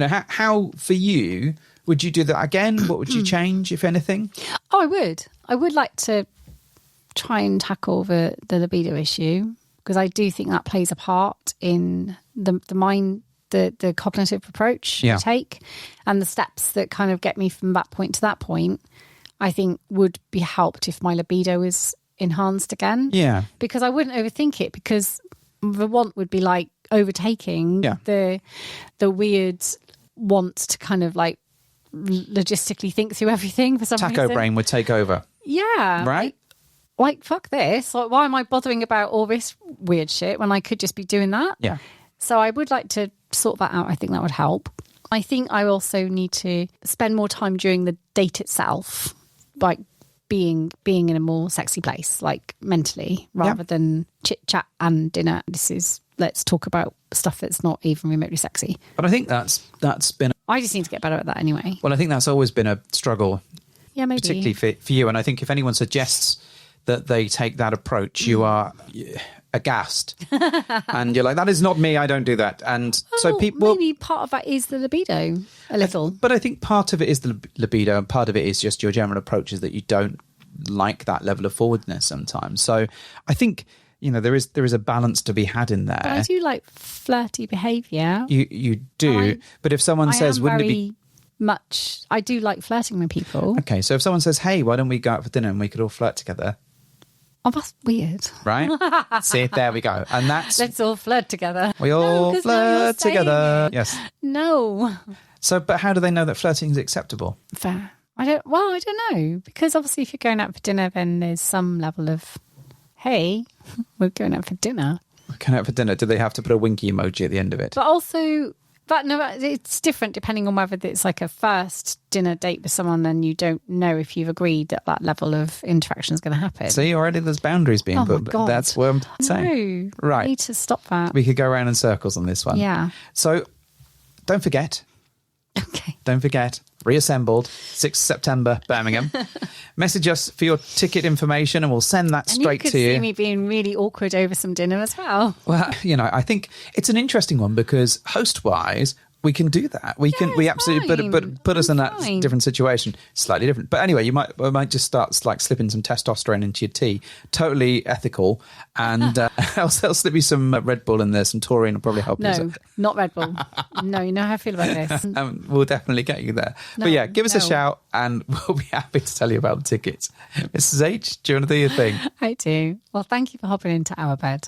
how for you, would you do that again? What would you change, if anything? Oh, I would. I would like to try and tackle the libido issue, because I do think that plays a part in the mind, the cognitive approach you take, and the steps that kind of get me from that point to that point, I think would be helped if my libido is enhanced again. Yeah. Because I wouldn't overthink it, because the want would be like overtaking the weird want to kind of like logistically think through everything for some reason. Taco brain would take over. Yeah. Right? Like, fuck this. Like, why am I bothering about all this weird shit when I could just be doing that? Yeah. So I would like to sort that out. I think that would help. I think I also need to spend more time during the date itself, like being in a more sexy place, like mentally, rather than chit chat and dinner. Let's talk about stuff that's not even remotely sexy. But I think that's been... I just need to get better at that anyway. Well, I think that's always been a struggle. Yeah, maybe. Particularly for you. And I think if anyone suggests that they take that approach, you are aghast. And you're like, that is not me, I don't do that. And so people... Maybe part of that is the libido, a little. But I think part of it is the libido, and part of it is just your general approach is that you don't like that level of forwardness sometimes. So I think... there is a balance to be had in there. But I do like flirty behaviour. You do, but if someone says, "Wouldn't it be much?" I do like flirting with people. Okay, so if someone says, "Hey, why don't we go out for dinner and we could all flirt together?" Oh, that's weird, right? See, there we go, and that's let's all flirt together. We all flirt together. Yes. No. So, but how do they know that flirting is acceptable? Fair. I don't know, because obviously, if you're going out for dinner, then there's some level of, hey, we're going out for dinner. We're going out for dinner. Do they have to put a winky emoji at the end of it? But also, it's different depending on whether it's like a first dinner date with someone and you don't know if you've agreed that level of interaction is going to happen. See, already there's boundaries being put. My God. That's what I'm saying. No, right. I need to stop that. We could go around in circles on this one. Yeah. So, don't forget. Okay. Don't forget. Reassembled, 6th September, Birmingham. Message us for your ticket information and we'll send that straight to you. You could see me being really awkward over some dinner as well. Well, I think it's an interesting one because host-wise, we can do that. We absolutely put us in that different situation. Slightly different. But anyway, we might just start like slipping some testosterone into your tea. Totally ethical. And I'll slip you some Red Bull in there, some taurine will probably help you. No, not Red Bull. No, you know how I feel about this. We'll definitely get you there. No, but yeah, give us a shout and we'll be happy to tell you about the tickets. Mrs. H, do you want to do your thing? I do. Well, thank you for hopping into our bed.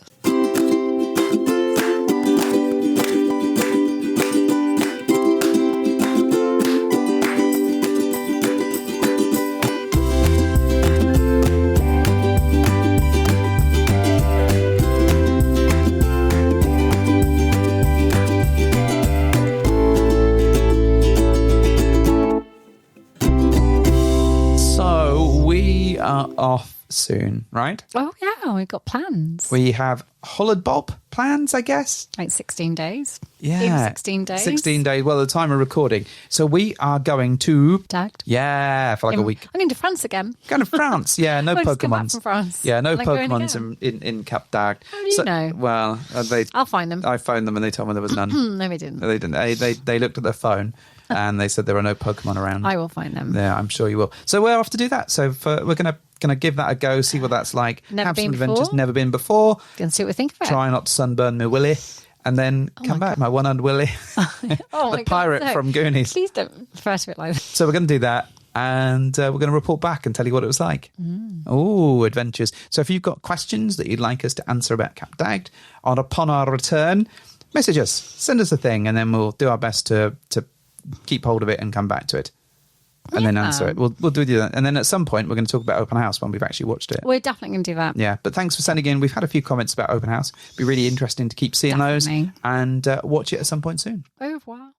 Off soon, right? Oh yeah, we've got plans. We have Holiday plans, I guess. Like 16 days. Yeah. In 16 days. 16 days. Well, the time of recording. So we are going to... Tagged. Yeah, for like a week. I'm going to France again. Going to France. Yeah, no Pokemons. From France. Yeah, no Pokemons in Cap d'Agde. How do you know? Well, I'll find them. I phoned them and they told me there was none. No, they didn't. They didn't. They looked at their phone and they said there are no Pokemon around. I will find them. Yeah, I'm sure you will. So we're off to do that. So we're going to give that a go, see what that's like. Never been before. Never been before. Gonna see what we think of it. Try not to sunburn my willy. And then come back, my one-armed willy. The pirate from Goonies. Please don't refer to it like that. So we're going to do that. And we're going to report back and tell you what it was like. Oh, adventures. So if you've got questions that you'd like us to answer about Cap d'Agde upon our return, message us. Send us a thing. And then we'll do our best to keep hold of it and come back to it. And then answer it. We'll do that. And then at some point, we're going to talk about Open House when we've actually watched it. We're definitely going to do that. Yeah. But thanks for sending in. We've had a few comments about Open House. It'd be really interesting to keep seeing those and watch it at some point soon. Au revoir.